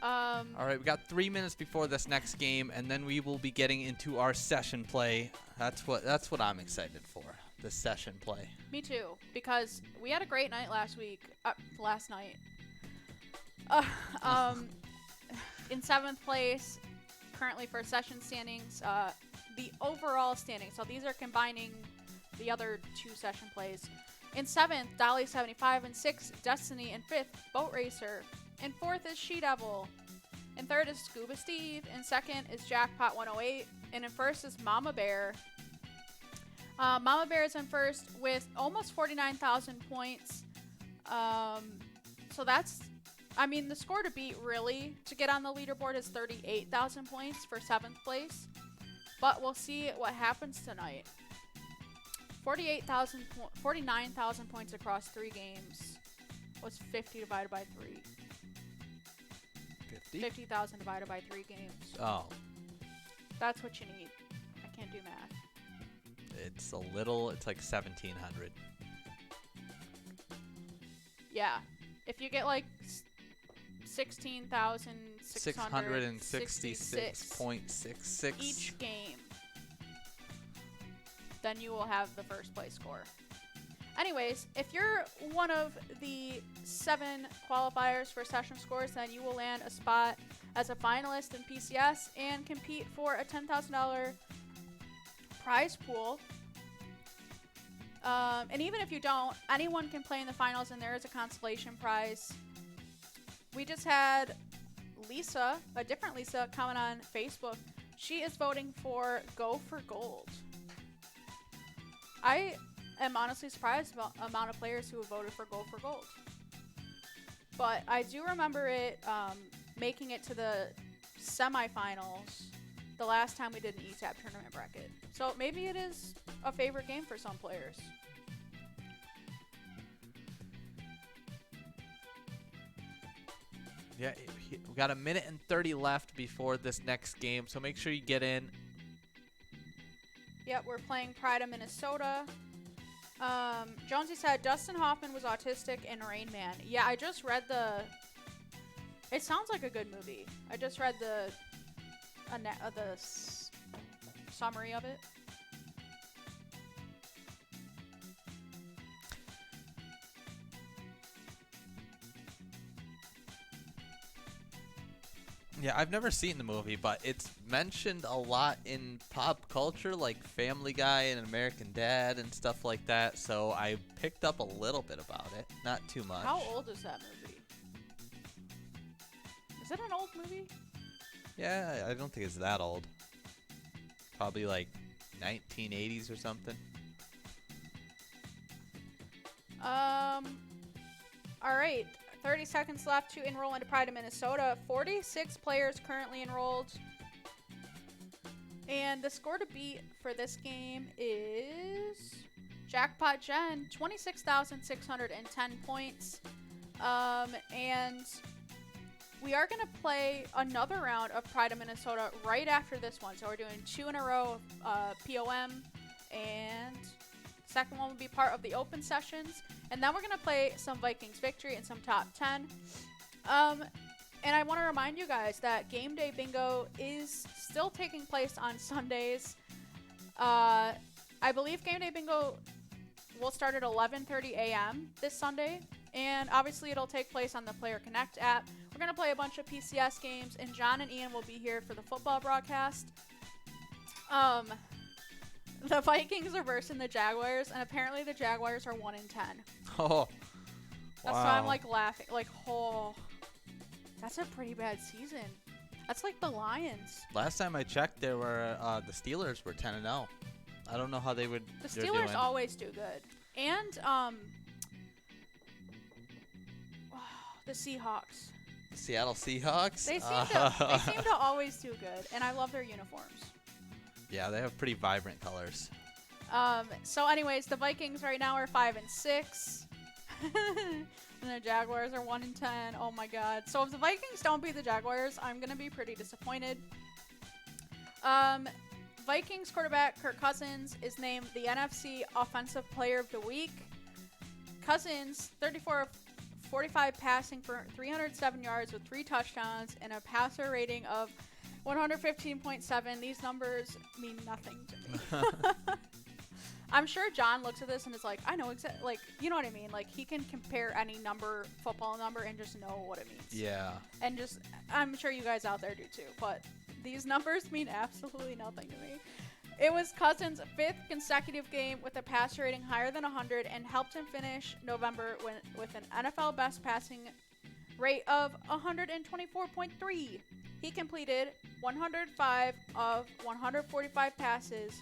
All right, we got 3 minutes before this next game, and then we will be getting into our session play. That's what I'm excited for. The session play. Me too, because we had a great night last night. In 7th place, currently for session standings, the overall standings. So these are combining the other 2 session plays. In 7th, Dolly 75. In 6th, Destiny. In 5th, Boat Racer. In 4th is She Devil. In 3rd is Scuba Steve. In 2nd is Jackpot 108. And in 1st is Mama Bear. Mama Bear is in 1st with almost 49,000 points. So that's, I mean, the score to beat really to get on the leaderboard is 38,000 points for 7th place. But we'll see what happens tonight. 49,000 points across 3 games. What's 50 divided by 3? 50? 50,000 divided by 3 games. Oh. That's what you need. I can't do math. It's like 1,700. Yeah. If you get like 16,666 each game, then you will have the first place score. Anyways, if you're one of the 7 qualifiers for session scores, then you will land a spot as a finalist in PCS and compete for a $10,000 prize pool. And even if you don't, anyone can play in the finals, and there is a consolation prize. We just had Lisa, a different Lisa, comment on Facebook. She is voting for Go for Gold. I am honestly surprised about the amount of players who have voted for Go for Gold. But I do remember it making it to the semifinals the last time we did an ETAP tournament bracket. So maybe it is a favorite game for some players. Yeah, we got a minute and 30 left before this next game, so make sure you get in. Yep, we're playing Pride of Minnesota. Jonesy said Dustin Hoffman was autistic in Rain Man. Yeah, I just read it sounds like a good movie. I just read the summary of it. Yeah, I've never seen the movie, but it's mentioned a lot in pop culture, like Family Guy and American Dad and stuff like that, so I picked up a little bit about it. Not too much. How old is that movie? Is it an old movie? Yeah, I don't think it's that old. Probably like 1980s or something. All right. 30 seconds left to enroll into Pride of Minnesota. 46 players currently enrolled. And the score to beat for this game is Jackpot Jen, 26,610 points. And we are going to play another round of Pride of Minnesota right after this one. So we're doing 2 in a row of POM and second one will be part of the open sessions. And then we're going to play some Vikings victory and some top 10. And I want to remind you guys that Game Day Bingo is still taking place on Sundays. I believe Game Day Bingo will start at 11:30 a.m. this Sunday. And obviously it'll take place on the Player Connect app. We're going to play a bunch of PCS games, and John and Ian will be here for the football broadcast. The Vikings are versing the Jaguars, and apparently the Jaguars are 1-10. Oh, That's why I'm like laughing. Like, oh, that's a pretty bad season. That's like the Lions. Last time I checked, there were the Steelers were 10-0. I don't know how they would. The Steelers always do good, and the Seahawks. The Seattle Seahawks. They seem to always do good, and I love their uniforms. Yeah, they have pretty vibrant colors. So anyways, the Vikings right now are 5-6. And the Jaguars are 1-10. Oh my god. So if the Vikings don't beat the Jaguars, I'm gonna be pretty disappointed. Vikings quarterback Kirk Cousins is named the NFC Offensive Player of the Week. Cousins, 34 of 45 passing for 307 yards with 3 touchdowns and a passer rating of 115.7. These numbers mean nothing to me. I'm sure John looks at this and is like, I know exactly, like, you know what I mean? Like, he can compare any football number, and just know what it means. Yeah. And just, I'm sure you guys out there do too, but these numbers mean absolutely nothing to me. It was Cousins' 5th consecutive game with a passer rating higher than 100 and helped him finish November with an NFL best passing rate of 124.3. He completed 105 of 145 passes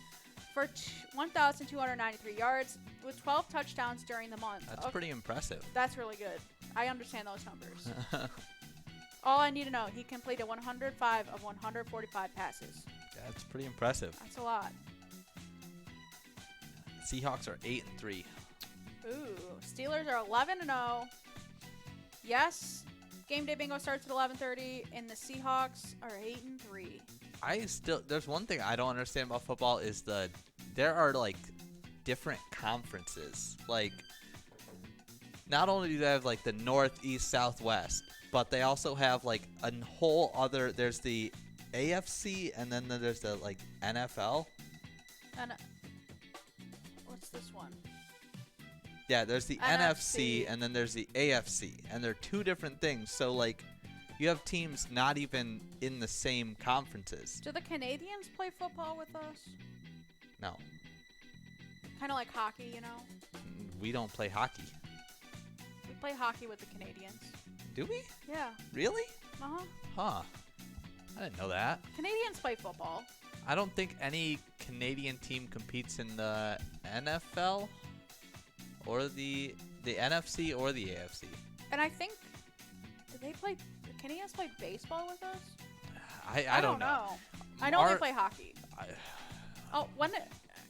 for 1,293 yards with 12 touchdowns during the month. That's pretty impressive. That's really good. I understand those numbers. All I need to know, he completed 105 of 145 passes. That's pretty impressive. That's a lot. Seahawks are 8-3. Ooh, Steelers are 11-0. Yes, Game Day Bingo starts at 11:30, and the Seahawks are 8-3. There's one thing I don't understand about football is there are like different conferences. Like, not only do they have like the North, East, South, West, but they also have like a whole other. There's the AFC, and then there's the like NFL. And what's this one? Yeah, there's the NFC, and then there's the AFC, and they're two different things. So like, you have teams not even in the same conferences. Do the Canadians play football with us? No. Kind of like hockey, you know? We don't play hockey. We play hockey with the Canadians. Do we? Yeah. Really? Uh-huh. Huh. I didn't know that. Canadians play football. I don't think any Canadian team competes in the NFL or the NFC or the AFC. And I think, do Canadians play baseball with us? I don't know. I know they play hockey.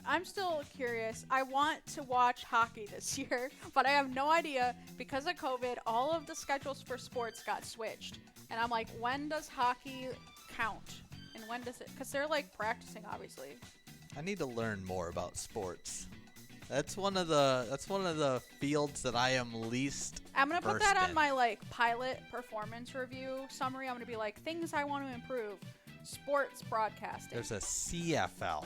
I'm still curious. I want to watch hockey this year, but I have no idea. Because of COVID, all of the schedules for sports got switched. And I'm like, when does hockey count? And when does it? Because they're like practicing, obviously. I need to learn more about sports. That's one of the fields that I am least. I'm gonna put that on my like pilot performance review summary. I'm gonna be like, things I want to improve. Sports broadcasting. There's a CFL.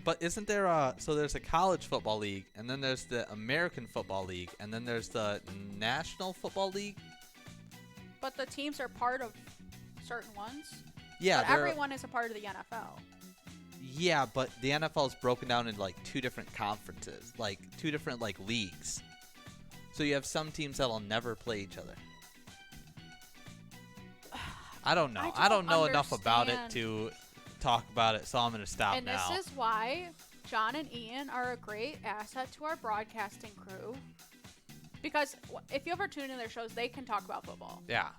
But isn't there so there's a college football league, and then there's the American Football League, and then there's the National Football League? But the teams are part of certain ones. Yeah. But everyone is a part of the NFL. Yeah, but the NFL is broken down into like two different conferences, like two different like leagues. So you have some teams that'll never play each other. I don't know. I don't know enough about it to talk about it, so I'm going to stop now. And this is why John and Ian are a great asset to our broadcasting crew. Because if you ever tune in their shows, they can talk about football. Yeah.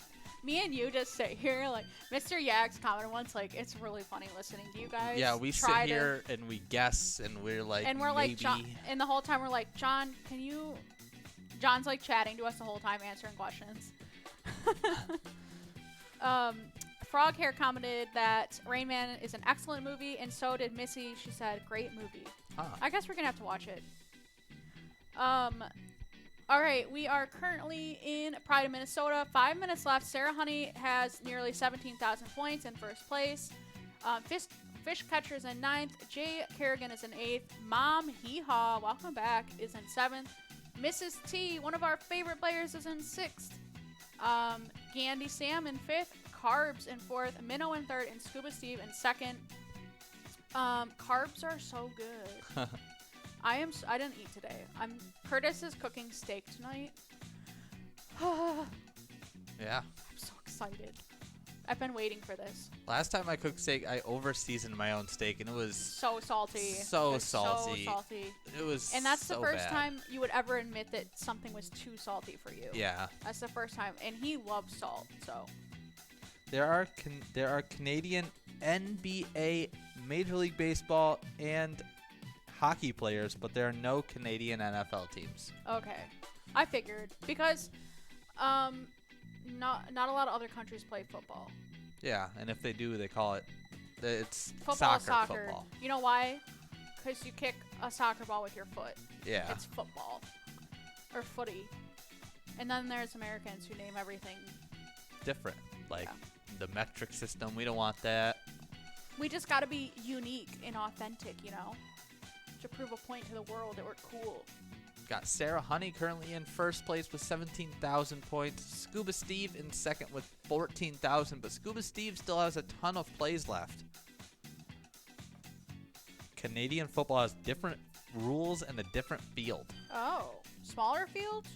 Me and you just sit here, like, Mr. Yags commented once, like, it's really funny listening to you guys. Yeah, we sit here and we guess, and we're like, and we're maybe. like, John, and the whole time we're like, John, can you? John's like chatting to us the whole time, answering questions. Frog Hair commented that Rain Man is an excellent movie, and so did Missy. She said, great movie. Huh. I guess we're gonna have to watch it. All right, we are currently in Pride of Minnesota. 5 minutes left. Sarah Honey has nearly 17,000 points in first place. Fish Catcher's in 9th. Jay Kerrigan is in 8th. Mom Hee Haw, welcome back, is in 7th. Mrs. T, one of our favorite players, is in 6th. Gandy Sam in 5th. Carbs in 4th. Minnow in 3rd. And Scuba Steve in 2nd. Carbs are so good. I didn't eat today. Curtis is cooking steak tonight. Yeah. I'm so excited. I've been waiting for this. Last time I cooked steak, I over-seasoned my own steak, and it was so salty. So salty. So salty. It was And that's so the first bad. time you would ever admit that something was too salty for you. Yeah. That's the first time. And he loves salt, so. There are Canadian NBA, Major League Baseball, and hockey players, but there are no Canadian NFL teams. Okay. I figured. Because not a lot of other countries play football. Yeah, and if they do, they call it's Football, soccer. Football. You know why? Because you kick a soccer ball with your foot. Yeah. It's football. Or footy. And then there's Americans who name everything. Different. Like the metric system, we don't want that. We just got to be unique and authentic, you know? To prove a point to the world that we're cool. Got Sarah Honey currently in first place with 17,000 points. Scuba Steve in second with 14,000, but Scuba Steve still has a ton of plays left. Canadian football has different rules and a different field. Oh, smaller fields?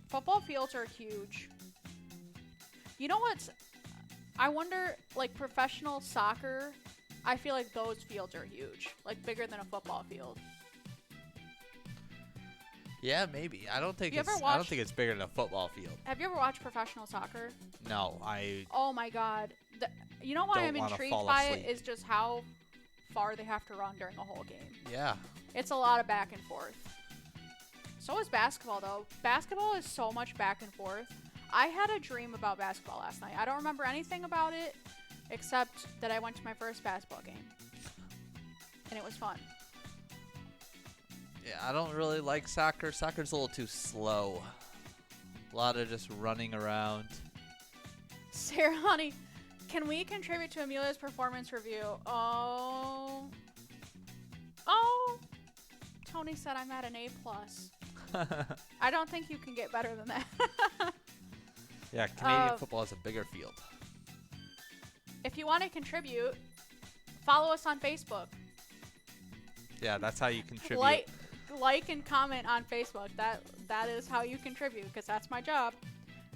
Football fields are huge. You know what's... I wonder, like, professional soccer, I feel like those fields are huge. Like, bigger than a football field. Yeah, maybe. I don't think You it's ever I don't think it's bigger than a football field. Have you ever watched professional soccer? No, I Oh my god. You know why Don't I'm wanna intrigued fall by asleep. it is just how far they have to run during a whole game. yeah. It's a lot of back and forth. So is basketball, though. Basketball is so much back and forth. I had a dream about basketball last night. I don't remember anything about it except that I went to my first basketball game. And it was fun. Yeah, I don't really like soccer. Soccer's a little too slow. A lot of just running around. Sarah Honey, can we contribute to Amelia's performance review? Oh. Tony said I'm at an A+. I don't think you can get better than that. Yeah, Canadian football is a bigger field. If you want to contribute, follow us on Facebook. Yeah, that's how you contribute. Like and comment on Facebook. That is how you contribute, because that's my job.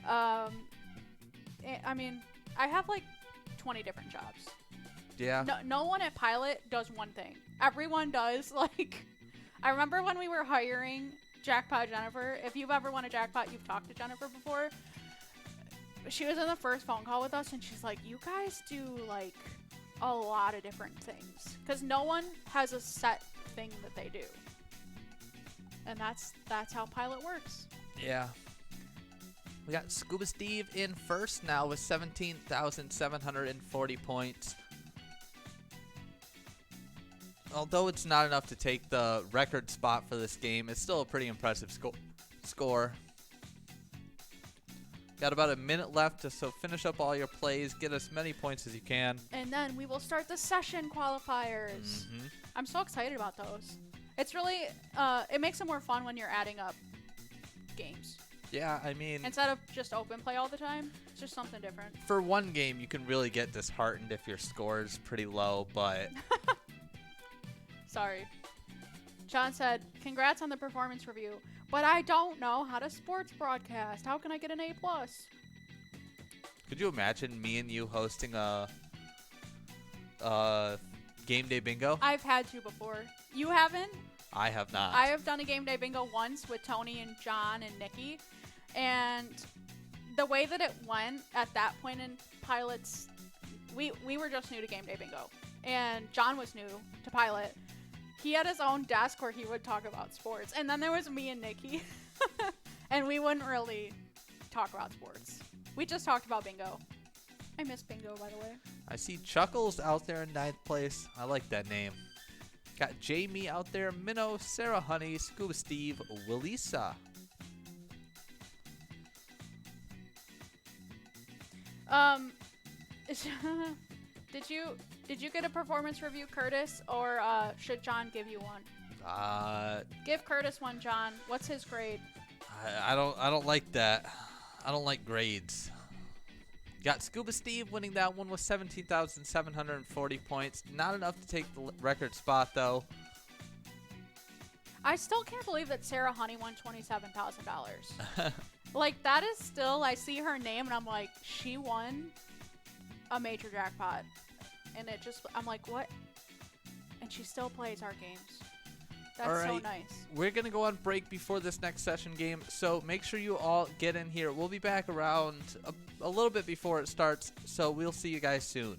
I mean, I have like 20 different jobs. Yeah. No one at Pilot does one thing. Everyone does, like... I remember when we were hiring Jackpot Jennifer. If you've ever won a jackpot, you've talked to Jennifer before. She was in the first phone call with us, and she's like, you guys do, like, a lot of different things. Because no one has a set thing that they do. And that's how Pilot works. Yeah. We got Scuba Steve in first now with 17,740 points. Although it's not enough to take the record spot for this game, it's still a pretty impressive score. Got about a minute left to finish up all your plays, get as many points as you can. And then we will start the session qualifiers. Mm-hmm. I'm so excited about those. It's really, it makes it more fun when you're adding up games. Yeah, I mean, Instead of just open play all the time, it's just something different. for one game, you can really get disheartened if your score is pretty low, but Sorry. John said, congrats on the performance review, but I don't know how to sports broadcast. How can I get an A+? could you imagine me and you hosting a game day bingo? I've had to before. You haven't? I have not. I have done a game day bingo once with Tony and John and Nikki, and the way that it went at that point in Pilot's, we were just new to game day bingo, and John was new to Pilot. He had his own desk where he would talk about sports, and then there was me and Nikki, and we wouldn't really talk about sports. We just talked about bingo. I miss bingo, by the way. I see Chuckles out there in 9th place. I like that name. Got Jamie out there, Minnow, Sarah Honey, Scuba Steve, Willisa. Did you get a performance review, Curtis, or should John give you one? Give Curtis one, John. What's his grade? I don't like that. I don't like grades. Got Scuba Steve winning that one with 17,740 points. Not enough to take the record spot though. I still can't believe that Sarah Honey won $27,000. Like, that is still, I see her name and I'm like, she won a major jackpot. And it just, I'm like, what? And she still plays our games. That's all right, so nice. We're going to go on break before this next session game, so make sure you all get in here. We'll be back around a little bit before it starts, so we'll see you guys soon.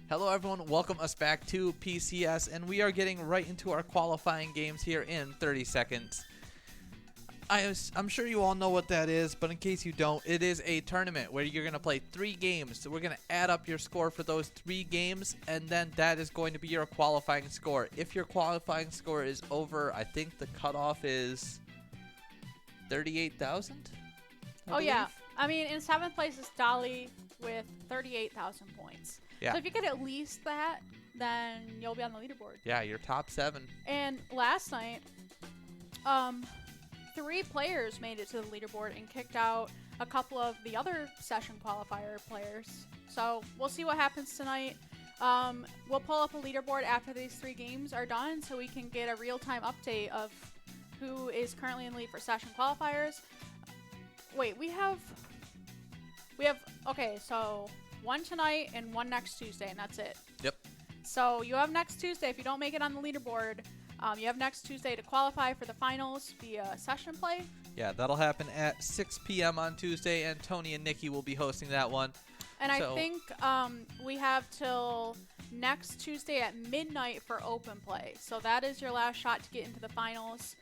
Hello everyone, welcome us back to PCS, and we are getting right into our qualifying games here in 30 seconds. I'm sure you all know what that is, but in case you don't, it is a tournament where you're going to play 3 games. So we're going to add up your score for those 3 games, and then that is going to be your qualifying score. If your qualifying score is over, I think the cutoff is 38,000? Oh, yeah. I mean, in 7th place is Dolly with 38,000 points. Yeah. So if you get at least that, then you'll be on the leaderboard. Yeah, you're top 7. And last night, 3 players made it to the leaderboard and kicked out a couple of the other session qualifier players. So we'll see what happens tonight. We'll pull up a leaderboard after these 3 games are done so we can get a real-time update of who is currently in the lead for session qualifiers. Wait, we have, okay, so 1 tonight and 1 next Tuesday, and that's it. Yep. So you have next Tuesday. If you don't make it on the leaderboard, you have next Tuesday to qualify for the finals via session play. Yeah, that'll happen at 6 p.m. on Tuesday, and Tony and Nikki will be hosting that one. And I think we have till next Tuesday at midnight for open play. So that is your last shot to get into the finals.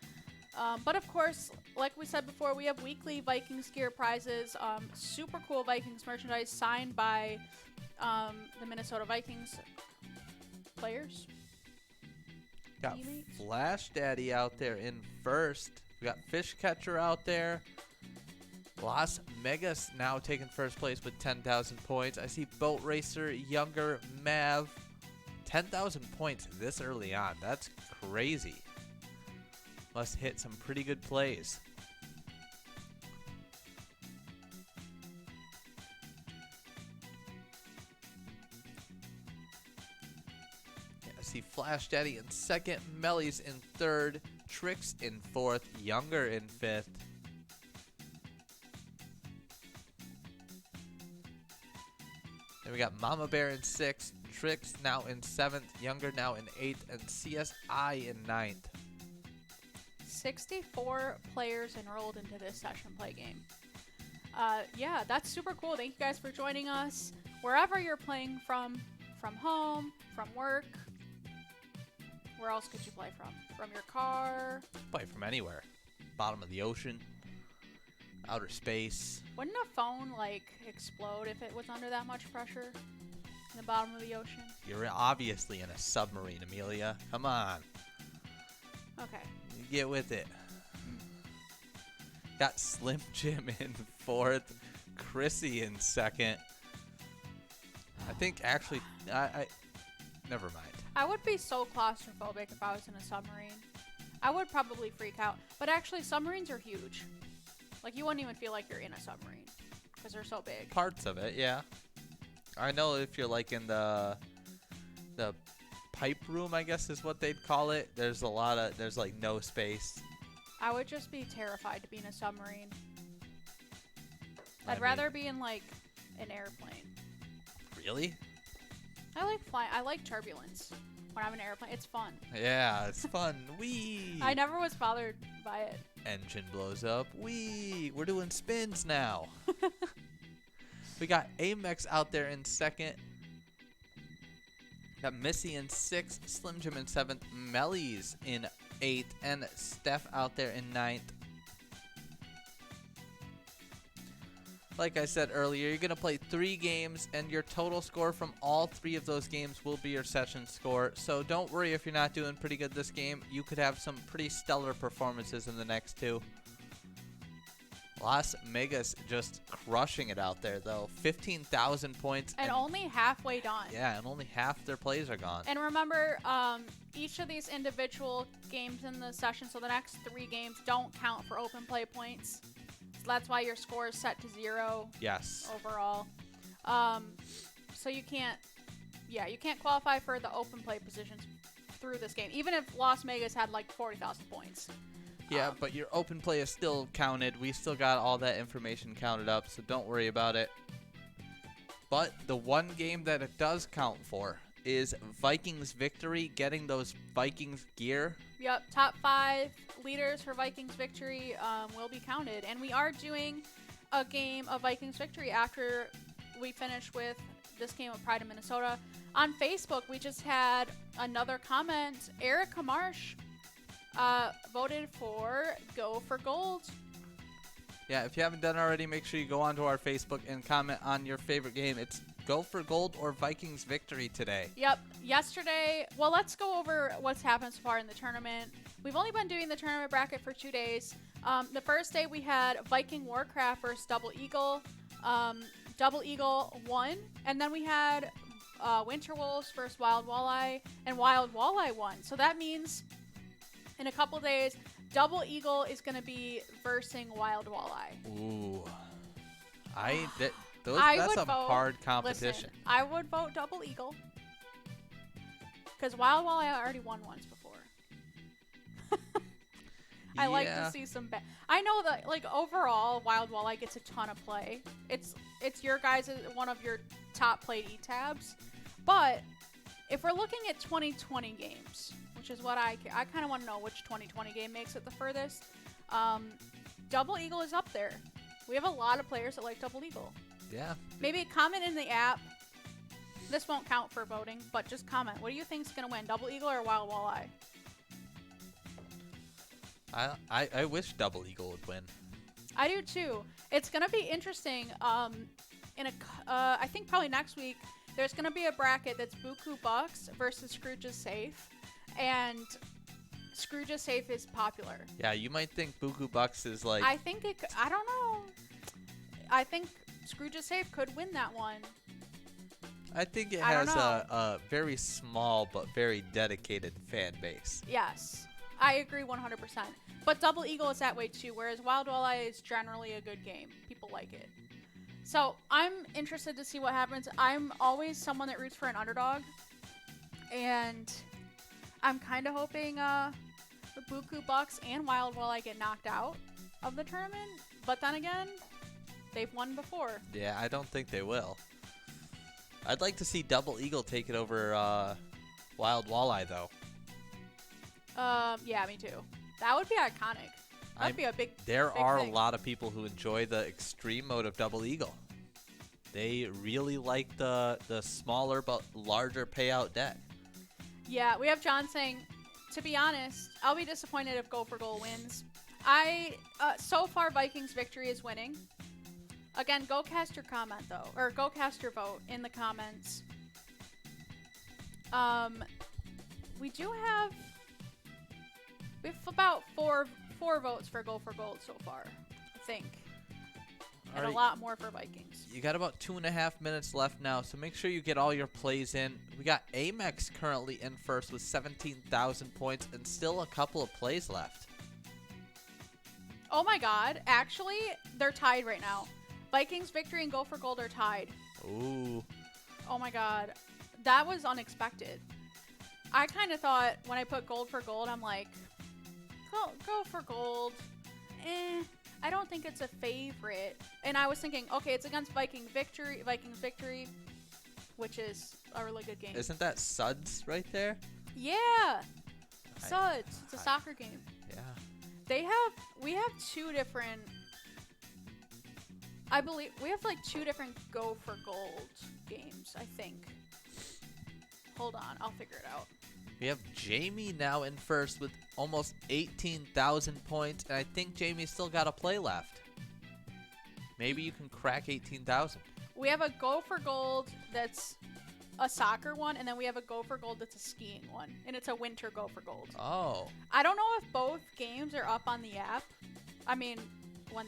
But of course, like we said before, we have weekly Vikings gear prizes, super cool Vikings merchandise signed by the Minnesota Vikings players. Got Teammates. Flash Daddy out there in first. We got Fish Catcher out there. Las Megas now taking first place with 10,000 points. I see Boat Racer, Younger, Mav. 10,000 points this early on. That's crazy. Must hit some pretty good plays. Yeah, I see Flash Daddy in second, Melly's in third, Tricks in fourth, Younger in fifth. Then we got Mama Bear in sixth, Tricks now in seventh, Younger now in eighth, and CSI in ninth. 64 players enrolled into this session play game. Yeah, that's super cool. Thank you guys for joining us. Wherever you're playing from home, from work, Where else could you play from? From your car? Play from anywhere. Bottom of the ocean. Outer space. Wouldn't a phone, like, explode if it was under that much pressure in the bottom of the ocean? You're obviously in a submarine, Amelia. Come on. Okay. Get with it. Got Slim Jim in 4th. Chrissy in 2nd. I think actually, I never mind. I would be so claustrophobic if I was in a submarine. I would probably freak out. But actually, submarines are huge. Like, you wouldn't even feel like you're in a submarine because they're so big. Parts of it, yeah. I know if you're like in the pipe room, I guess is what they'd call it. There's like no space. I would just be terrified to be in a submarine. I I'd mean, rather be in, like, an airplane. Really? I like flying. I like turbulence when I'm in an airplane. It's fun. Yeah, it's fun. Wee. I never was bothered by it. Engine blows up. Wee. We're doing spins now. We got Amex out there in 2nd. Got Missy in 6th. Slim Jim in 7th. Melly's in 8th. And Steph out there in 9th. Like I said earlier, you're going to play 3 games, and your total score from all 3 of those games will be your session score. So don't worry if you're not doing pretty good this game. You could have some pretty stellar performances in the next 2. Las Vegas just crushing it out there, though. 15,000 points. And only halfway done. Yeah, and only half their plays are gone. And remember, each of these individual games in the session, so the next 3 games don't count for open play points. So that's why your score is set to 0. Yes. Overall. So you can't qualify for the open play positions through this game, even if Las Vegas had like 40,000 points. Yeah, but your open play is still counted. We still got all that information counted up, so don't worry about it. But the one game that it does count for is Vikings victory, getting those Vikings gear. Yep, top 5 leaders for Vikings victory will be counted. And we are doing a game of Vikings victory after we finish with this game of Pride in Minnesota. On Facebook, we just had another comment. Erica Marsh voted for Go for Gold. Yeah, if you haven't done it already, make sure you go onto our Facebook and comment on your favorite game. It's Go for Gold or Vikings victory today. Yep. Yesterday, well, let's go over what's happened so far in the tournament. We've only been doing the tournament bracket for 2 days. The first day we had Viking Warcraft versus Double Eagle. Double Eagle won. And then we had Winter Wolves versus Wild Walleye, and Wild Walleye won. So that means in a couple days, Double Eagle is going to be versing Wild Walleye. Ooh. I That's would a vote- hard competition. Listen, I would vote Double Eagle because Wild Walleye already won once before. I like to see some I know that, like, overall, Wild Walleye gets a ton of play. It's your guys' one of your top played E-tabs. But if we're looking at 2020 games, which is what I kind of want to know which 2020 game makes it the furthest, Double Eagle is up there. We have a lot of players that like Double Eagle. Yeah. Maybe comment in the app. This won't count for voting, but just comment. What do you think is going to win, Double Eagle or Wild Walleye? I wish Double Eagle would win. I do too. It's gonna be interesting. I think probably next week there's gonna be a bracket that's Buku Bucks versus Scrooge's Safe, and Scrooge's Safe is popular. Yeah, you might think Buku Bucks is like. I don't know. I think Scrooge's Safe could win that one. I think it I don't has know. a very small but very dedicated fan base. Yes, I agree 100%. But Double Eagle is that way too, whereas Wild Walleye is generally a good game. People like it. So I'm interested to see what happens. I'm always someone that roots for an underdog. And I'm kind of hoping the Buku Bucks and Wild Walleye get knocked out of the tournament. But then again, they've won before. Yeah, I don't think they will. I'd like to see Double Eagle take it over Wild Walleye, though. Yeah, me too. That would be iconic. That would be a big There big are thing. a lot of people who enjoy the extreme mode of Double Eagle. They really like the smaller but larger payout deck. Yeah, we have John saying to be honest, I'll be disappointed if Go for Gold wins. So far, Vikings victory is winning. Again, go cast your comment though, or go cast your vote in the comments. We have about four votes for Go for Gold so far, I think. And a lot more for Vikings. You got about 2.5 minutes left now, so make sure you get all your plays in. We got Amex currently in first with 17,000 points and still a couple of plays left. Oh my god, actually, they're tied right now. Vikings victory and Go for Gold are tied. Ooh. Oh my god, that was unexpected. I kind of thought when I put Gold for Gold, I'm like, go for Gold. I don't think it's a favorite. And I was thinking, okay, it's against Vikings victory, which is a really good game. Isn't that Suds right there? Yeah. Suds. It's a soccer game. Yeah. We have two different, I believe, we have like two different Go for Gold games, I think. Hold on, I'll figure it out. We have Jamie now in first with almost 18,000 points, and I think Jamie's still got a play left. Maybe you can crack 18,000. We have a Go for Gold that's a soccer one, and then we have a Go for Gold that's a skiing one, and it's a winter Go for Gold. Oh. I don't know if both games are up on the app. I mean, when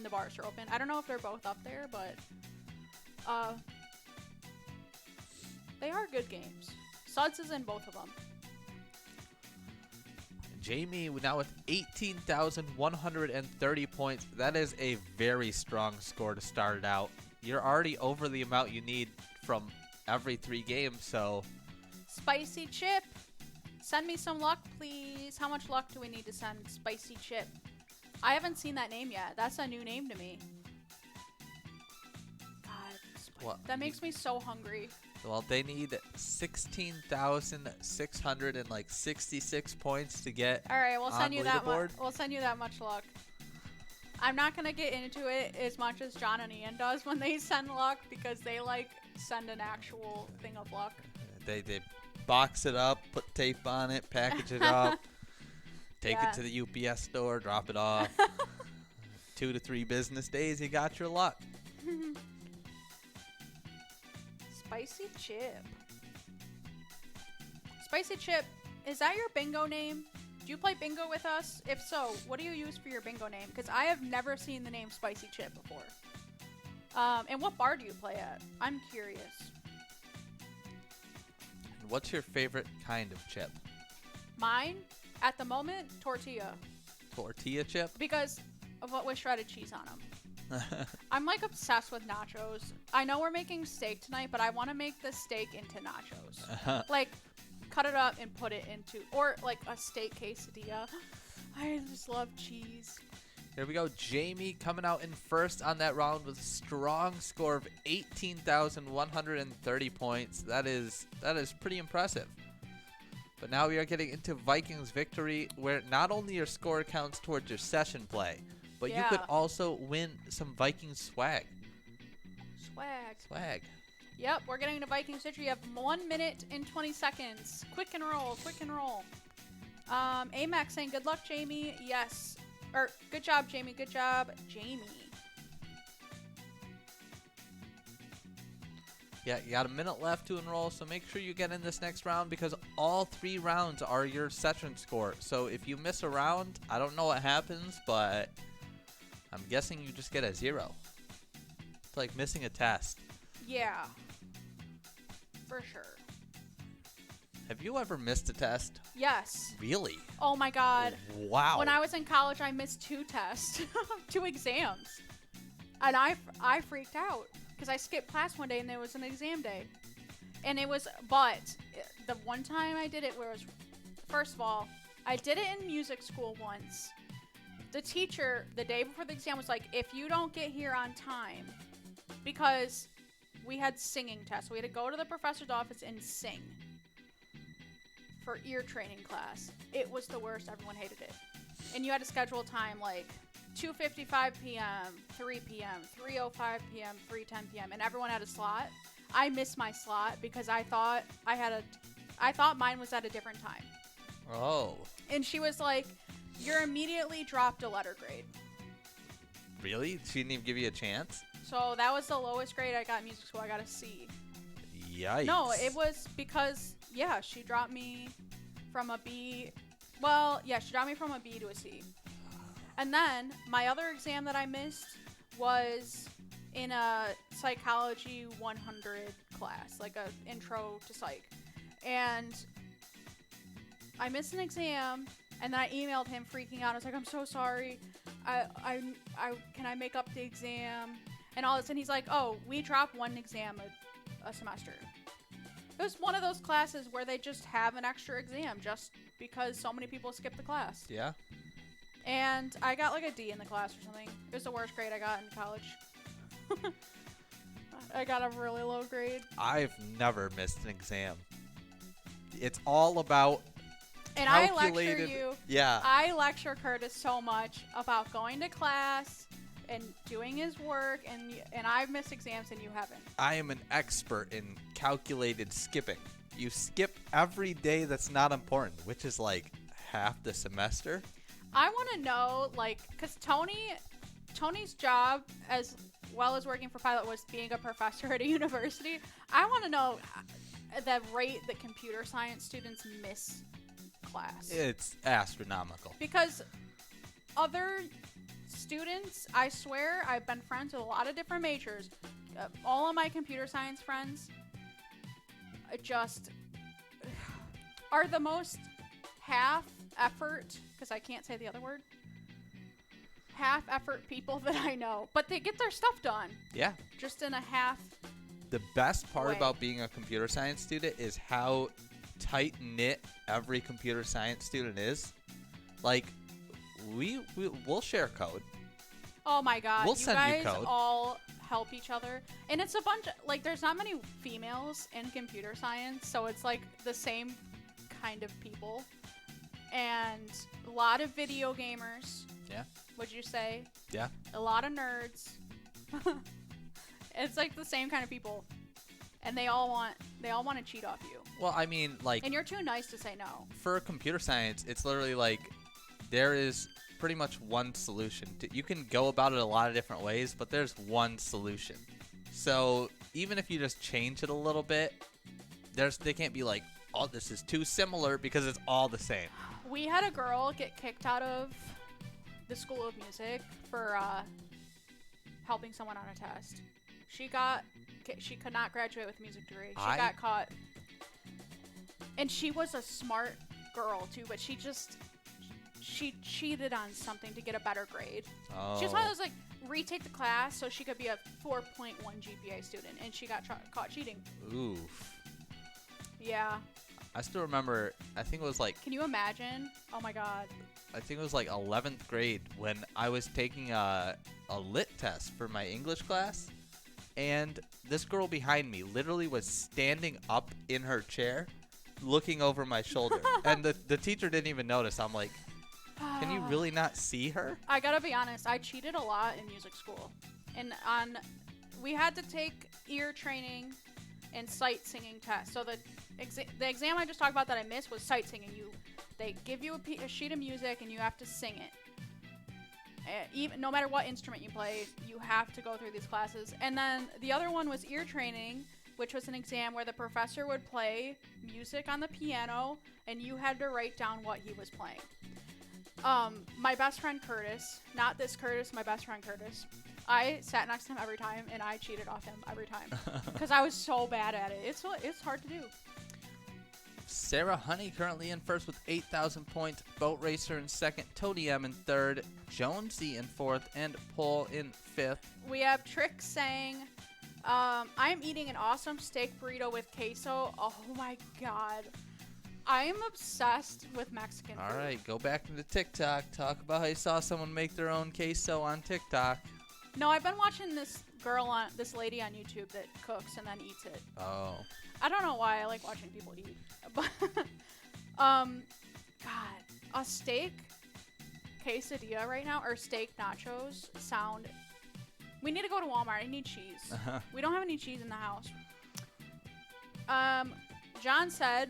the bars are open. I don't know if they're both up there, but they are good games. Suds is in both of them. Jamie now with 18,130 points. That is a very strong score to start it out. You're already over the amount you need from every 3 games, so. Spicy Chip. Send me some luck, please. How much luck do we need to send Spicy Chip? I haven't seen that name yet. That's a new name to me. God, that makes me so hungry. Well, they need 16,666 points to get. All right, we'll send you that much. We'll send you that much luck. I'm not gonna get into it as much as John and Ian does when they send luck, because they like send an actual thing of luck. They box it up, put tape on it, package it up, take it to the UPS store, drop it off. 2 to 3 business days, you got your luck. Spicy Chip. Spicy Chip, is that your bingo name? Do you play bingo with us? If so, what do you use for your bingo name? Because I have never seen the name Spicy Chip before. And what bar do you play at? I'm curious. What's your favorite kind of chip? Mine, at the moment, tortilla. Tortilla chip? Because of what with shredded cheese on them. I'm like obsessed with nachos. I know we're making steak tonight, but I want to make the steak into nachos. Like, cut it up and put it into, or like a steak quesadilla. I just love cheese. Here we go. Jamie coming out in first on that round with a strong score of 18,130 points. That is pretty impressive. But now we are getting into Vikings victory, where not only your score counts towards your session play, but you could also win some Vikings swag. Swag. Yep, we're getting into Vikings victory. You have 1 minute and 20 seconds. Quick and roll. Amax saying, good luck, Jamie. Yes. Or, good job, Jamie. Good job, Jamie. Yeah, you got a minute left to enroll, so make sure you get in this next round, because all 3 rounds are your session score. So if you miss a round, I don't know what happens, but I'm guessing you just get a 0. It's like missing a test. Yeah. For sure. Have you ever missed a test? Yes. Really? Oh my god. Wow. When I was in college, I missed 2 tests, 2 exams. And I freaked out because I skipped class one day and there was an exam day. And but the one time I did it first of all, I did it in music school once. The teacher, the day before the exam, was like, if you don't get here on time, because we had singing tests. We had to go to the professor's office and sing for ear training class. It was the worst. Everyone hated it. And you had to schedule time like 2:55 p.m., 3 p.m., 3:05 p.m., 3:10 p.m., and everyone had a slot. I missed my slot because I thought mine was at a different time. Oh. And she was like, "You're immediately dropped a letter grade." Really? She didn't even give you a chance? So that was the lowest grade I got in music school. I got a C. Yikes. No, it was because, yeah, she dropped me from a B. Well, yeah, she dropped me from a B to a C. And then my other exam that I missed was in a psychology 100 class, like a intro to psych. And I missed an exam, and then I emailed him freaking out. I was like, "I'm so sorry. I can I make up the exam?" And all this, and he's like, "Oh, we drop one exam a semester." It was one of those classes where they just have an extra exam just because so many people skip the class. Yeah? And I got like a D in the class or something. It was the worst grade I got in college. I got a really low grade. I've never missed an exam. It's all about And I calculated. lecture you. Yeah. I lecture Curtis so much about going to class and doing his work, and I've missed exams and you haven't. I am an expert in calculated skipping. You skip every day that's not important, which is like half the semester. I want to know, like, because Tony's job, as well as working for Pilot, was being a professor at a university. I want to know the rate that computer science students miss class. It's astronomical. Because other students, I swear, I've been friends with a lot of different majors. All of my computer science friends just are the most half effort, because I can't say the other word, half effort people that I know. But they get their stuff done. Yeah. Just in a half. The best part way. about being a computer science student is how tight-knit every computer science student is. Like, we'll share code. Oh my god. We'll send you guys code. all help each other. And it's a bunch of, like, there's not many females in computer science, so it's like the same kind of people. And a lot of video gamers. Yeah. Would you say? Yeah. A lot of nerds. It's like the same kind of people. And they all want to cheat off you. Well, I mean, like, And you're too nice to say no. for computer science, it's literally like there is pretty much one solution. You can go about it a lot of different ways, but there's one solution. So even if you just change it a little bit, they can't be like, "Oh, this is too similar," because it's all the same. We had a girl get kicked out of the School of Music for helping someone on a test. She could not graduate with a music degree. She got caught. And she was a smart girl too, but she cheated on something to get a better grade. Oh. She was one of those, like, retake the class so she could be a 4.1 GPA student, and she got caught cheating. Oof. Yeah. I still remember, I think it was like, Can you imagine? Oh my god. I think it was like 11th grade when I was taking a lit test for my English class, and this girl behind me literally was standing up in her chair looking over my shoulder. And the teacher didn't even notice. I'm like, can you really not see her? I gotta be honest, I cheated a lot in music school. And we had to take ear training and sight singing tests. So the exam I just talked about that I missed was sight singing. They give you a sheet of music and you have to sing it. Even no matter what instrument you play, you have to go through these classes. And then the other one was ear training, which was an exam where the professor would play music on the piano and you had to write down what he was playing. My best friend Curtis, not this Curtis, my best friend Curtis, I sat next to him every time and I cheated off him every time because I was so bad at it. It's hard to do. Sarah Honey currently in first with 8,000 points. Boat Racer in second. Tony M in third. Jonesy in fourth. And Paul in fifth. We have Trick saying, I'm eating an awesome steak burrito with queso. Oh my god. I am obsessed with Mexican food. All right, go back into TikTok. Talk about how you saw someone make their own queso on TikTok. No, I've been watching this lady on YouTube that cooks and then eats it. Oh. I don't know why I like watching people eat. But, God, a steak quesadilla right now, or steak nachos sound... We need to go to Walmart. I need cheese. We don't have any cheese in the house. John said,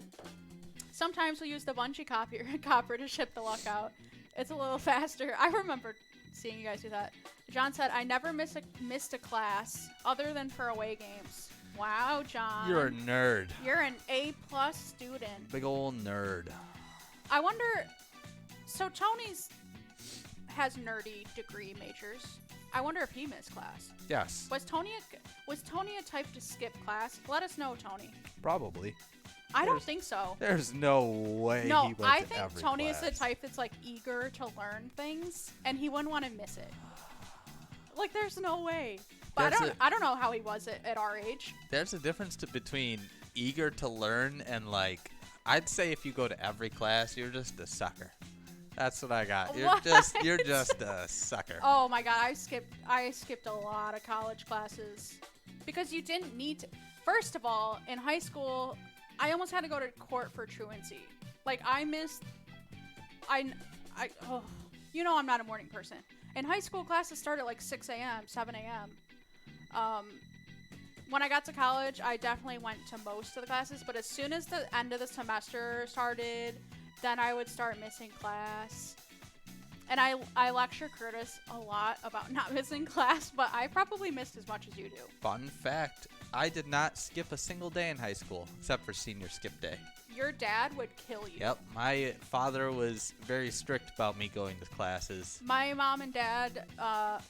Sometimes we use the bungee copper to ship the luck out. It's a little faster. I remember seeing you guys do that. John said, I never missed a class other than for away games. Wow, John. You're a nerd. You're an A-plus student. Big old nerd. I wonder, so Tony's has nerdy degree majors. I wonder if he missed class. Yes. Was Tony a type to skip class? Let us know, Tony. Probably. I don't think so. There's no way No, he went I to think every Tony class. is the type that's like eager to learn things, and he wouldn't want to miss it. Like, there's no way. But I don't know how he was at our age. There's a difference between eager to learn and like, I'd say if you go to every class, you're just a sucker. That's what I got. You're just a sucker. Oh my god, I skipped a lot of college classes because you didn't need to. First of all, in high school, I almost had to go to court for truancy. Like I'm not a morning person. And high school classes start at like 6 a.m., 7 a.m. When I got to college, I definitely went to most of the classes, but as soon as the end of the semester started, then I would start missing class. And I lecture Curtis a lot about not missing class, but I probably missed as much as you do. Fun fact, I did not skip a single day in high school, except for senior skip day. Your dad would kill you. Yep, my father was very strict about me going to classes. My mom and dad,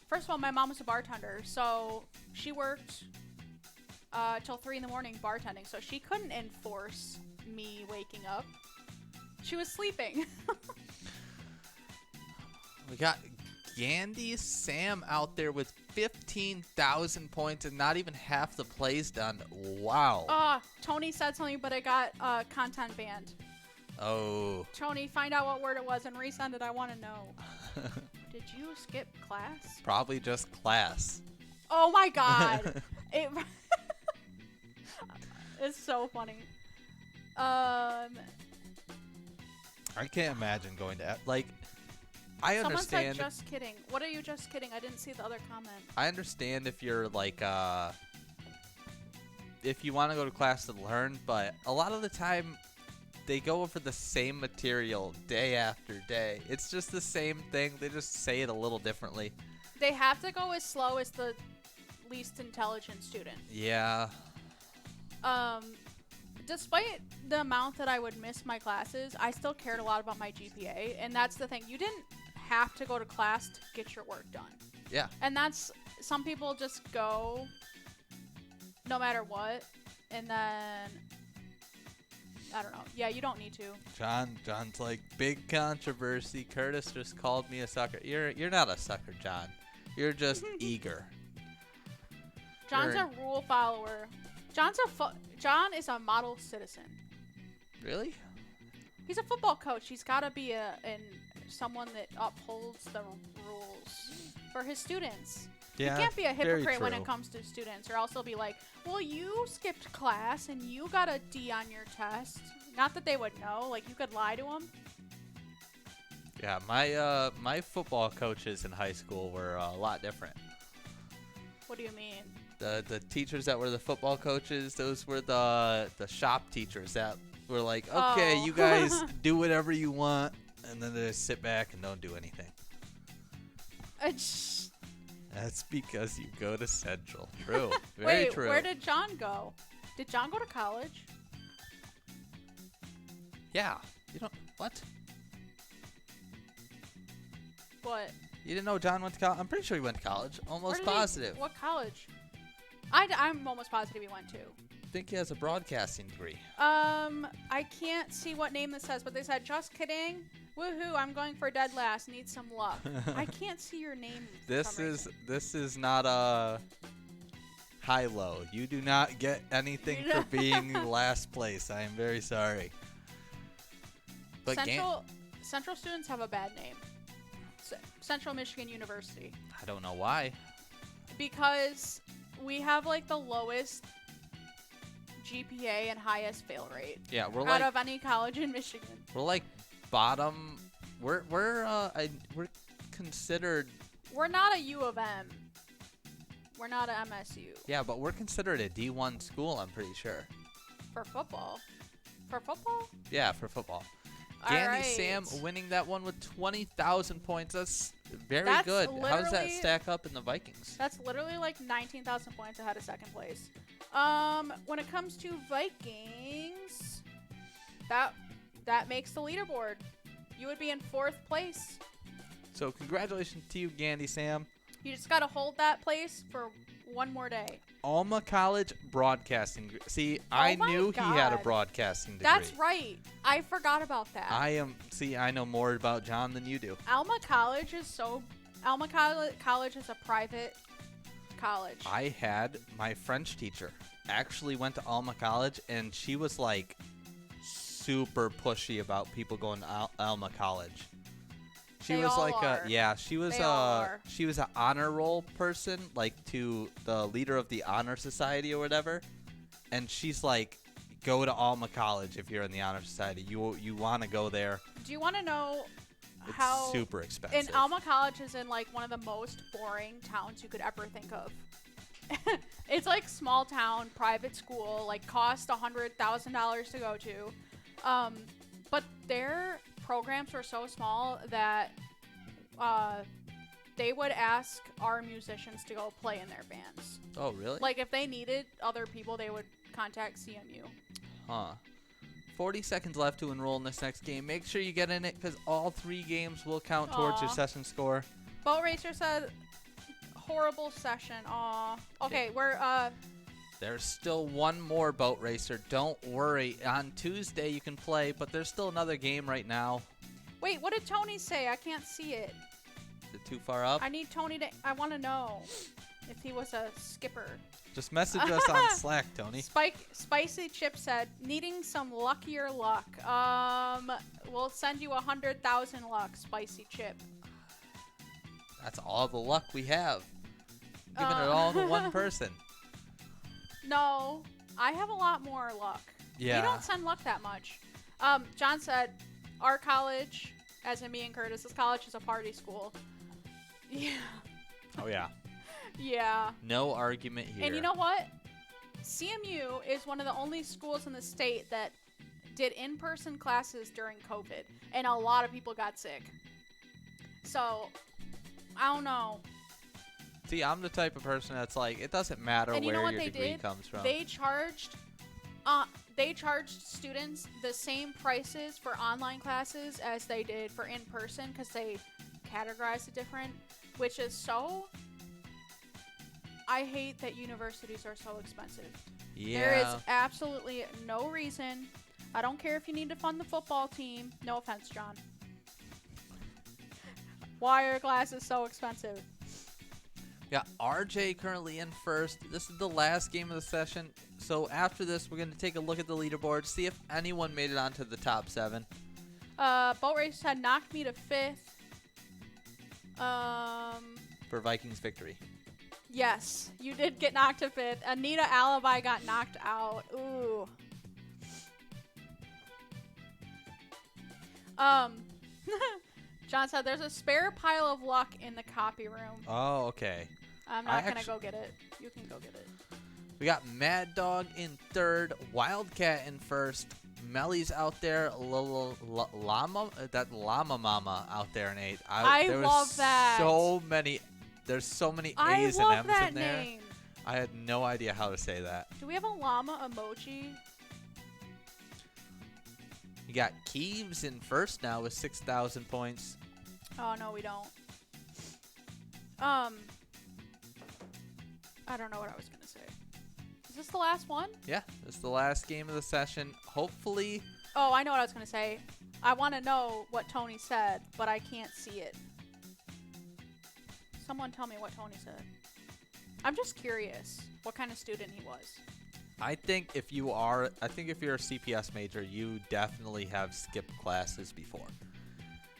first of all, my mom was a bartender, so she worked till 3 in the morning bartending, so she couldn't enforce me waking up. She was sleeping. We got Gandy Sam out there with 15,000 points and not even half the plays done. Wow. Tony said something, but it got content banned. Oh. Tony, find out what word it was and resend it. I want to know. Did you skip class? Probably just class. Oh my god. It's so funny. I can't imagine going to I Someone understand. said just kidding. What are you just kidding? I didn't see the other comment. I understand if you're like if you want to go to class to learn, but a lot of the time they go over the same material day after day. It's just the same thing. They just say it a little differently. They have to go as slow as the least intelligent student. Yeah. Despite the amount that I would miss my classes, I still cared a lot about my GPA, and that's the thing. You didn't have to go to class to get your work done. Yeah. And that's, some people just go no matter what, and then, I don't know. Yeah, you don't need to. John's like, big controversy. Curtis just called me a sucker. You're not a sucker, John. You're just eager. John's a rule follower. John is a model citizen. Really? He's a football coach. He's got to be someone that upholds the rules for his students. Yeah. You can't be a hypocrite when true. it comes to students, or else they'll be like, well, you skipped class and you got a D on your test. Not that they would know. Like, you could lie to them. Yeah, my football coaches in high school were a lot different. What do you mean? The teachers that were the football coaches, those were the shop teachers that were like, okay, Oh. you guys do whatever you want, and then they just sit back and don't do anything. That's because you go to Central. True. Very Wait, true. where did John go? Did John go to college? Yeah. You don't... What? What? You didn't know John went to college? I'm pretty sure he went to college. Almost Where did positive. What college? I'm almost positive he went to. I think he has a broadcasting degree. I can't see what name this says, but they said, just kidding. Woohoo, I'm going for dead last. Need some luck. I can't see your name. This is not a high-low. You do not get anything for being last place. I am very sorry. But Central students have a bad name. Central Michigan University. I don't know why. Because we have like the lowest GPA and highest fail rate. Yeah, we're out like of any college in Michigan. we're like bottom. We're considered. We're not a U of M. We're not a MSU Yeah, but we're considered a D1 school. I'm pretty sure. for football. For football? Yeah, for football. All Gandy right. Sam winning that one with 20,000 points. That's very That's good. How does that literally- stack up in the Vikings? That's literally like 19,000 points ahead of second place. When it comes to Vikings, that makes the leaderboard. You would be in 4th place. So congratulations to you, Gandy Sam. You just got to hold that place for one more day. Alma College broadcasting. See, I my knew he had a God. broadcasting degree. That's right. I forgot about that. I know more about John than you do. Alma College is College is a private college. I had my French teacher actually went to Alma College, and she was like super pushy about people going to Alma College. She They was all like are. she was They all are. she was an honor roll person, like to the leader of the honor society or whatever. And she's like, go to Alma College if you're in the honor society. You want to go there. Do you want to know It's how super expensive. And Alma College is in like one of the most boring towns you could ever think of. It's like small town, private school, like cost $100,000 to go to. But their programs were so small that they would ask our musicians to go play in their bands. Oh, really? Like if they needed other people, they would contact CMU. Huh. 40 seconds left to enroll in this next game. Make sure you get in it because all 3 games will count towards your Aw. session score. Boat Racer said, horrible session. Aw. Okay, we're, There's still one more Boat Racer. Don't worry. On Tuesday you can play, but there's still another game right now. wait, what did Tony say? I can't see it. Is it too far up? I need Tony to, I want to know if he was a skipper. Just message us on Slack, Tony. Spicy Chip said, needing some luckier luck. We'll send you 100,000 luck, Spicy Chip. That's all the luck we have. Giving it all to one person. No, I have a lot more luck. Yeah. We don't send luck that much. John said, our college, as in me and Curtis's college, is a party school. Yeah. Oh, yeah. Yeah. No argument here. And you know what? CMU is one of the only schools in the state that did in-person classes during COVID, and a lot of people got sick. So, I don't know. See, I'm the type of person that's like, it doesn't matter And you know where what your they degree did? comes from. They charged students the same prices for online classes as they did for in-person because they categorized it different, which is so... I hate that universities are so expensive. Yeah. There is absolutely no reason. I don't care if you need to fund the football team. No offense, John. Why are classes so expensive? Yeah, RJ currently in first. This is the last game of the session. So after this, we're going to take a look at the leaderboard, see if anyone made it onto the top 7. Boat Race had knocked me to 5th. For Vikings victory. Yes, you did get knocked to 5th. Anita Alibi got knocked out. Ooh. John said there's a spare pile of luck in the copy room. Oh, okay. I'm not going to go get it. You can go get it. We got Mad Dog in 3rd, Wildcat in 1st, Melly's out there, Llama, that Llama Mama out there in 8th. I love that. There's so many I A's and love M's that in there. name. I had no idea how to say that. Do we have a llama emoji? You got Keeves in 1st now with 6,000 points. Oh, no, we don't. I don't know what I was going to say. Is this the last one? Yeah, this is the last game of the session. Hopefully, Oh, I know what I was going to say. I want to know what Tony said, but I can't see it. Someone tell me what Tony said. I'm just curious what kind of student he was. I think if you're a CPS major, you definitely have skipped classes before.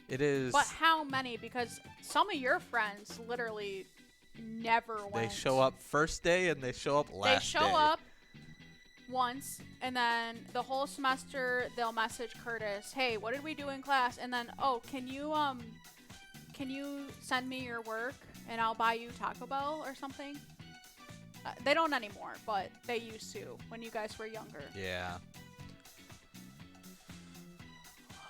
It is. But how many? Because some of your friends literally never went. They show up first day and they show up last They show day. up once, and then the whole semester they'll message Curtis, "Hey, what did we do in class?" And then, "Oh, can you send me your work and I'll buy you Taco Bell or something?" They don't anymore, but they used to when you guys were younger. Yeah.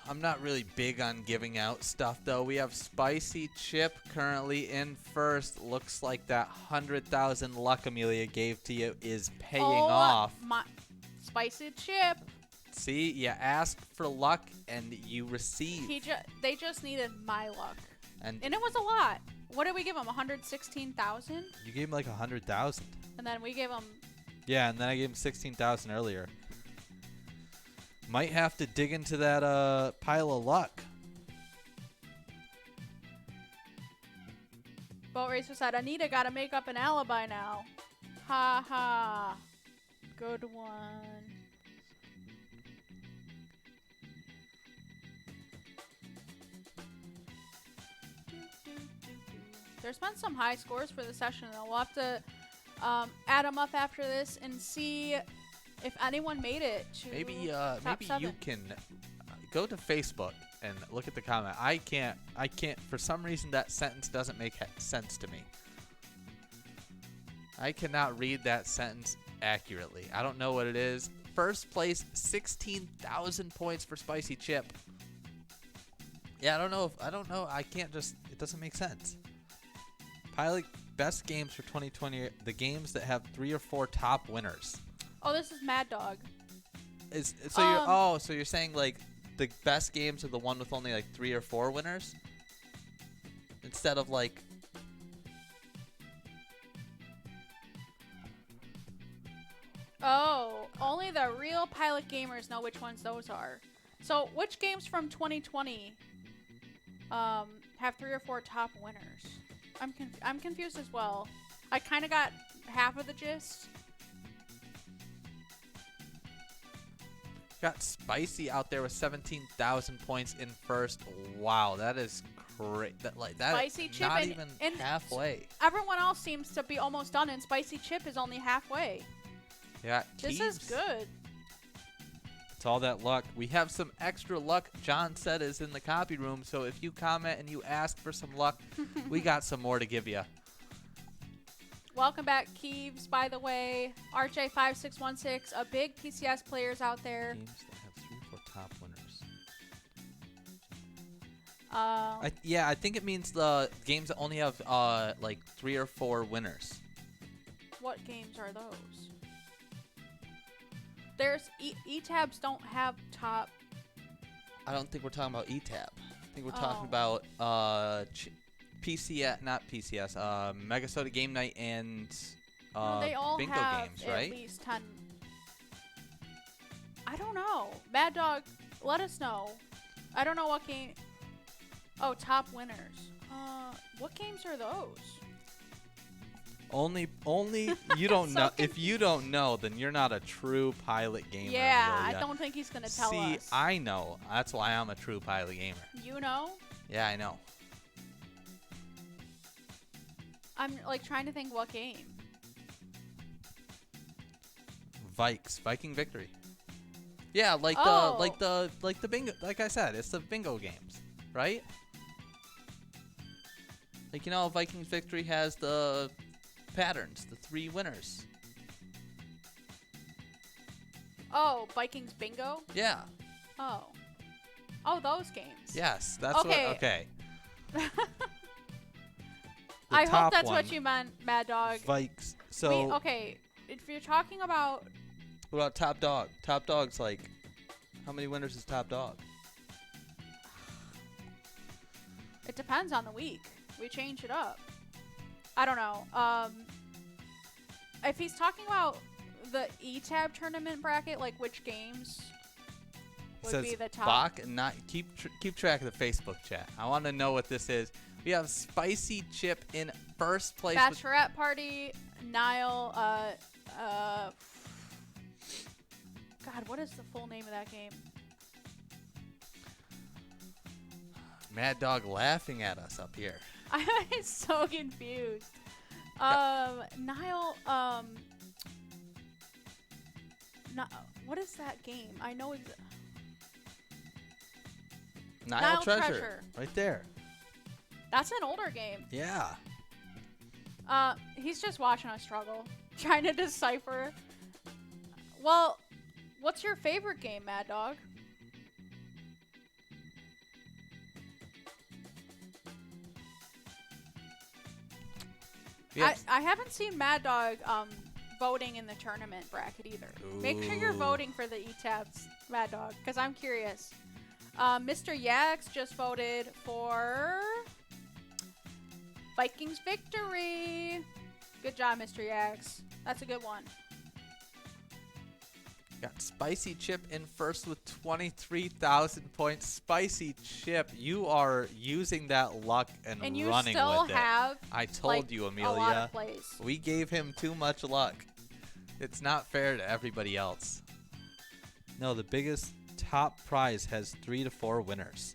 I'm not really big on giving out stuff, though. We have Spicy Chip currently in first. Looks like that 100,000 luck Amelia gave to you is paying off. My Spicy Chip. See, you ask for luck and you receive. They just needed my luck. And it was a lot. What did we give him? 116,000? You gave him like 100,000. And then we gave him... Yeah, and then I gave him 16,000 earlier. Might have to dig into that pile of luck. Boat Racer said, Anita gotta make up an alibi now. Ha ha. Good one. There's been some high scores for the session, though. We'll have to add them up after this and see if anyone made it to maybe top 7. You can go to Facebook and look at the comment. I can't. For some reason, that sentence doesn't make sense to me. I cannot read that sentence accurately. I don't know what it is. First place, 16,000 points for Spicy Chip. Yeah, I don't know. I can't just. It doesn't make sense. Pilot best games for 2020. The games that have 3 or 4 top winners. Oh, this is Mad Dog. So you're saying like the best games are the one with only like 3 or 4 winners instead of like. Oh, only the real Pilot gamers know which ones those are. So, which games from 2020 have 3 or 4 top winners? I'm confused as well. I kind of got half of the gist. Got Spicy out there with 17,000 points in first. Wow, that is great. Spicy Chip not and, even and halfway. Everyone else seems to be almost done, and Spicy Chip is only halfway. Yeah, this is good. It's all that luck. We have some extra luck, John said, is in the copy room. So if you comment and you ask for some luck, we got some more to give you. Welcome back, Keeves, by the way. RJ5616, a big PCS players out there. Games that have 3 or 4 top winners. I think it means the games that only have like 3 or 4 winners. What games are those? There's E-tabs don't have top. I don't think we're talking about E-tab. I think we're talking about PCS, not PCS. Mega Soda Game Night and they all bingo have games, right? At least 10. I don't know. Mad Dog, let us know. I don't know what game. Oh, top winners. What games are those? Only you don't know. If you don't know, then you're not a true Pilot gamer. Yeah, I don't think he's gonna tell us. See, I know. That's why I'm a true Pilot gamer. You know? Yeah, I know. I'm like trying to think what game. Viking Victory. Yeah, like the bingo. Like I said, it's the bingo games, right? Like, you know, Vikings Victory has the patterns, the 3 winners. Oh, Vikings Bingo? Yeah. Oh, those games. Yes, that's okay. what. Okay. I hope that's what you meant, Mad Dog. Vikes. So. Okay, if you're talking about. What about Top Dog? Top Dog's like, how many winners is Top Dog? It depends on the week. We change it up. I don't know. If he's talking about the E-tab tournament bracket, like which games would be the top? Bach and not keep track of the Facebook chat. I want to know what this is. We have Spicy Chip in first place. Bachelorette Party, Nile. God, what is the full name of that game? Mad Dog laughing at us up here. I'm so confused. Nile, what is that game? I know it's Nile Treasure. Right there. That's an older game. Yeah. He's just watching us struggle, trying to decipher. Well, what's your favorite game, Mad Dog? Yes. I haven't seen Mad Dog voting in the tournament bracket either. Make sure you're Ooh. voting for the ETABS Mad Dog, because I'm curious. Mr. Yax just voted for Vikings victory. Good job, Mr. Yax. That's a good one. Got Spicy Chip in first with 23,000 points. Spicy Chip, you are using that luck and you running still with have it. I told you, a lot Amelia. of plays. We gave him too much luck. It's not fair to everybody else. No, the biggest top prize has 3 to 4 winners.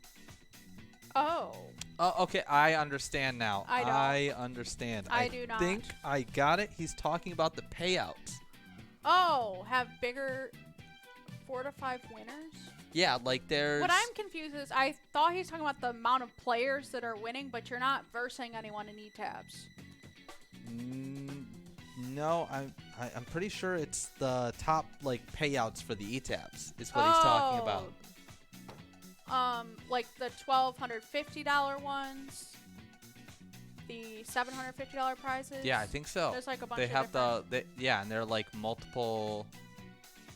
Oh. Oh, okay. I understand now. I don't. I understand. I do not. think I got it. He's talking about the payouts. Oh, have bigger 4 to 5 winners? Yeah, like there's... What I'm confused is I thought he was talking about the amount of players that are winning, but you're not versing anyone in ETABS. No, I'm pretty sure it's the top like payouts for the ETABS is what he's talking about. Like the $1,250 ones, the $750 prizes. Yeah, I think so. There's like a bunch They of have different... and they're like multiple.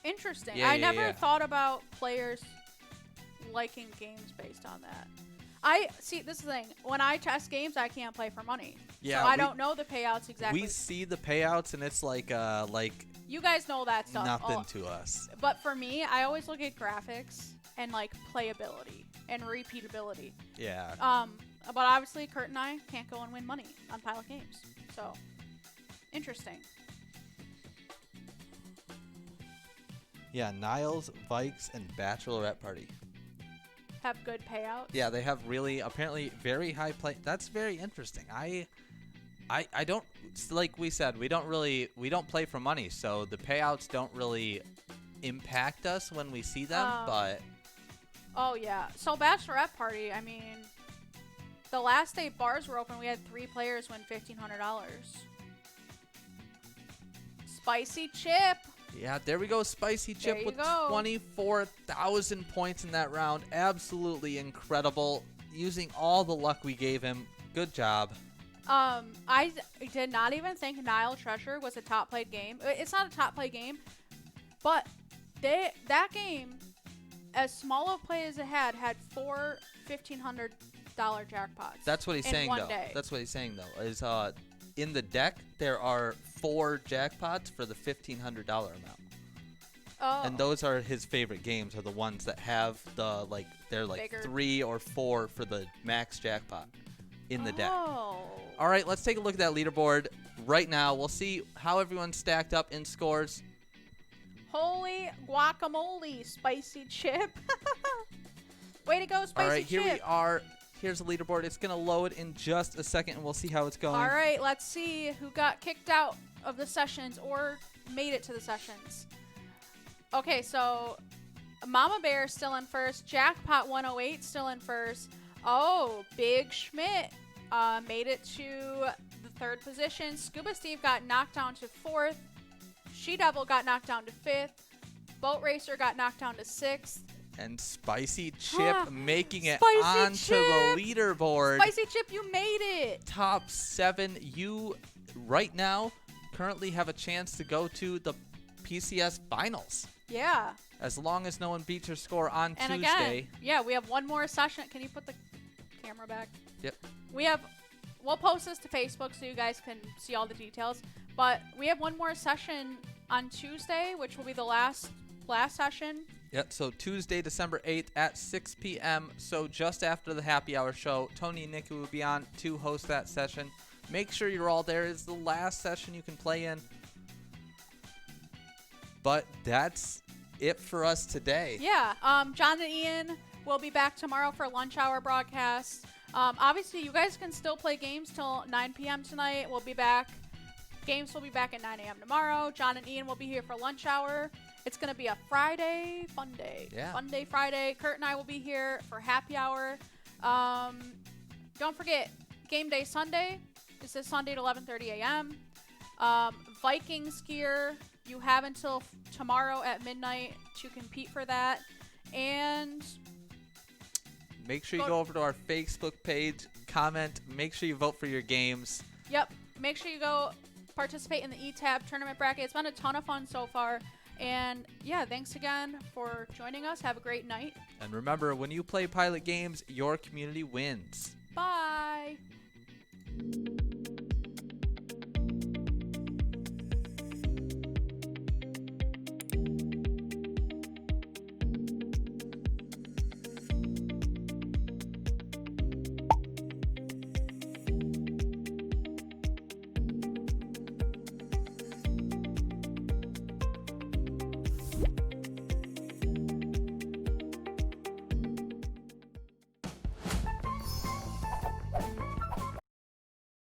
Interesting. Yeah, I yeah, never yeah. thought about players liking games based on that. See, this is the thing. When I test games, I can't play for money. Yeah, so I don't know the payouts exactly. We see the payouts and it's like you guys know that stuff. nothing to us. But for me, I always look at graphics and like playability and repeatability. Yeah. But obviously, Kurt and I can't go and win money on Pilot Games. So, interesting. Yeah, Niles, Vikes, and Bachelorette Party. Have good payouts. Yeah, they have really apparently very high play. That's very interesting. I don't, like we said, we don't play for money, so the payouts don't really impact us when we see them. But oh yeah, so Bachelorette Party. I mean, the last day bars were open, we had 3 players win $1,500. Spicy Chip. yeah, there we go. Spicy Chip you with go. 24,000 points in that round. Absolutely incredible. Using all the luck we gave him. Good job. I did not even think Nile Treasure was a top played game. It's not a top played game, but that game, as small of play as it had 4 $1,500 jackpots. That's what he's in saying one though. day. That's what he's saying though. Is in the deck there are 4 jackpots for the $1,500 amount. Oh. And those are his favorite games. Are the ones that have the they're like Bigger. 3 or 4 for the max jackpot in the deck. Oh. All right, let's take a look at that leaderboard right now. We'll see how everyone's stacked up in scores. Holy guacamole, Spicy Chip. Way to go, Spicy Chip. All right, here we are. Here's the leaderboard. It's going to load in just a second, and we'll see how it's going. All right, let's see who got kicked out of the sessions or made it to the sessions. Okay, so Mama Bear still in first. Jackpot 108 still in first. Oh, Big Schmidt made it to the 3rd position. Scuba Steve got knocked down to 4th. She-Devil got knocked down to 5th. Boat Racer got knocked down to 6th. And Spicy Chip making it Spicy onto Chip! the leaderboard. Spicy Chip, you made it! Top 7. You, right now, currently have a chance to go to the PCS finals. Yeah. As long as no one beats your score on And Tuesday. again, yeah, we have one more session. Can you put the camera back? Yep. We'll post this to Facebook so you guys can see all the details. But we have one more session on Tuesday, which will be the last session. Yep, so Tuesday, December 8th at 6 p.m. So just after the happy hour show, Tony and Nikki will be on to host that session. Make sure you're all there. It's the last session you can play in. But that's it for us today. Yeah, John and Ian will be back tomorrow for lunch hour broadcast. Obviously, you guys can still play games till 9 p.m. tonight. We'll be back. Games will be back at 9 a.m. tomorrow. John and Ian will be here for lunch hour. It's going to be a Friday fun day. Yeah. Fun day Friday. Kurt and I will be here for happy hour. Don't forget, game day Sunday. This is Sunday at 11:30 a.m. Vikings gear. You have until tomorrow at midnight to compete for that. And make sure you go over to our Facebook page, comment, make sure you vote for your games. Yep. make sure you go participate in the ETAB tournament bracket. It's been a ton of fun so far. And yeah, thanks again for joining us. Have a great night. And remember, when you play Pilot games, your community wins. Bye.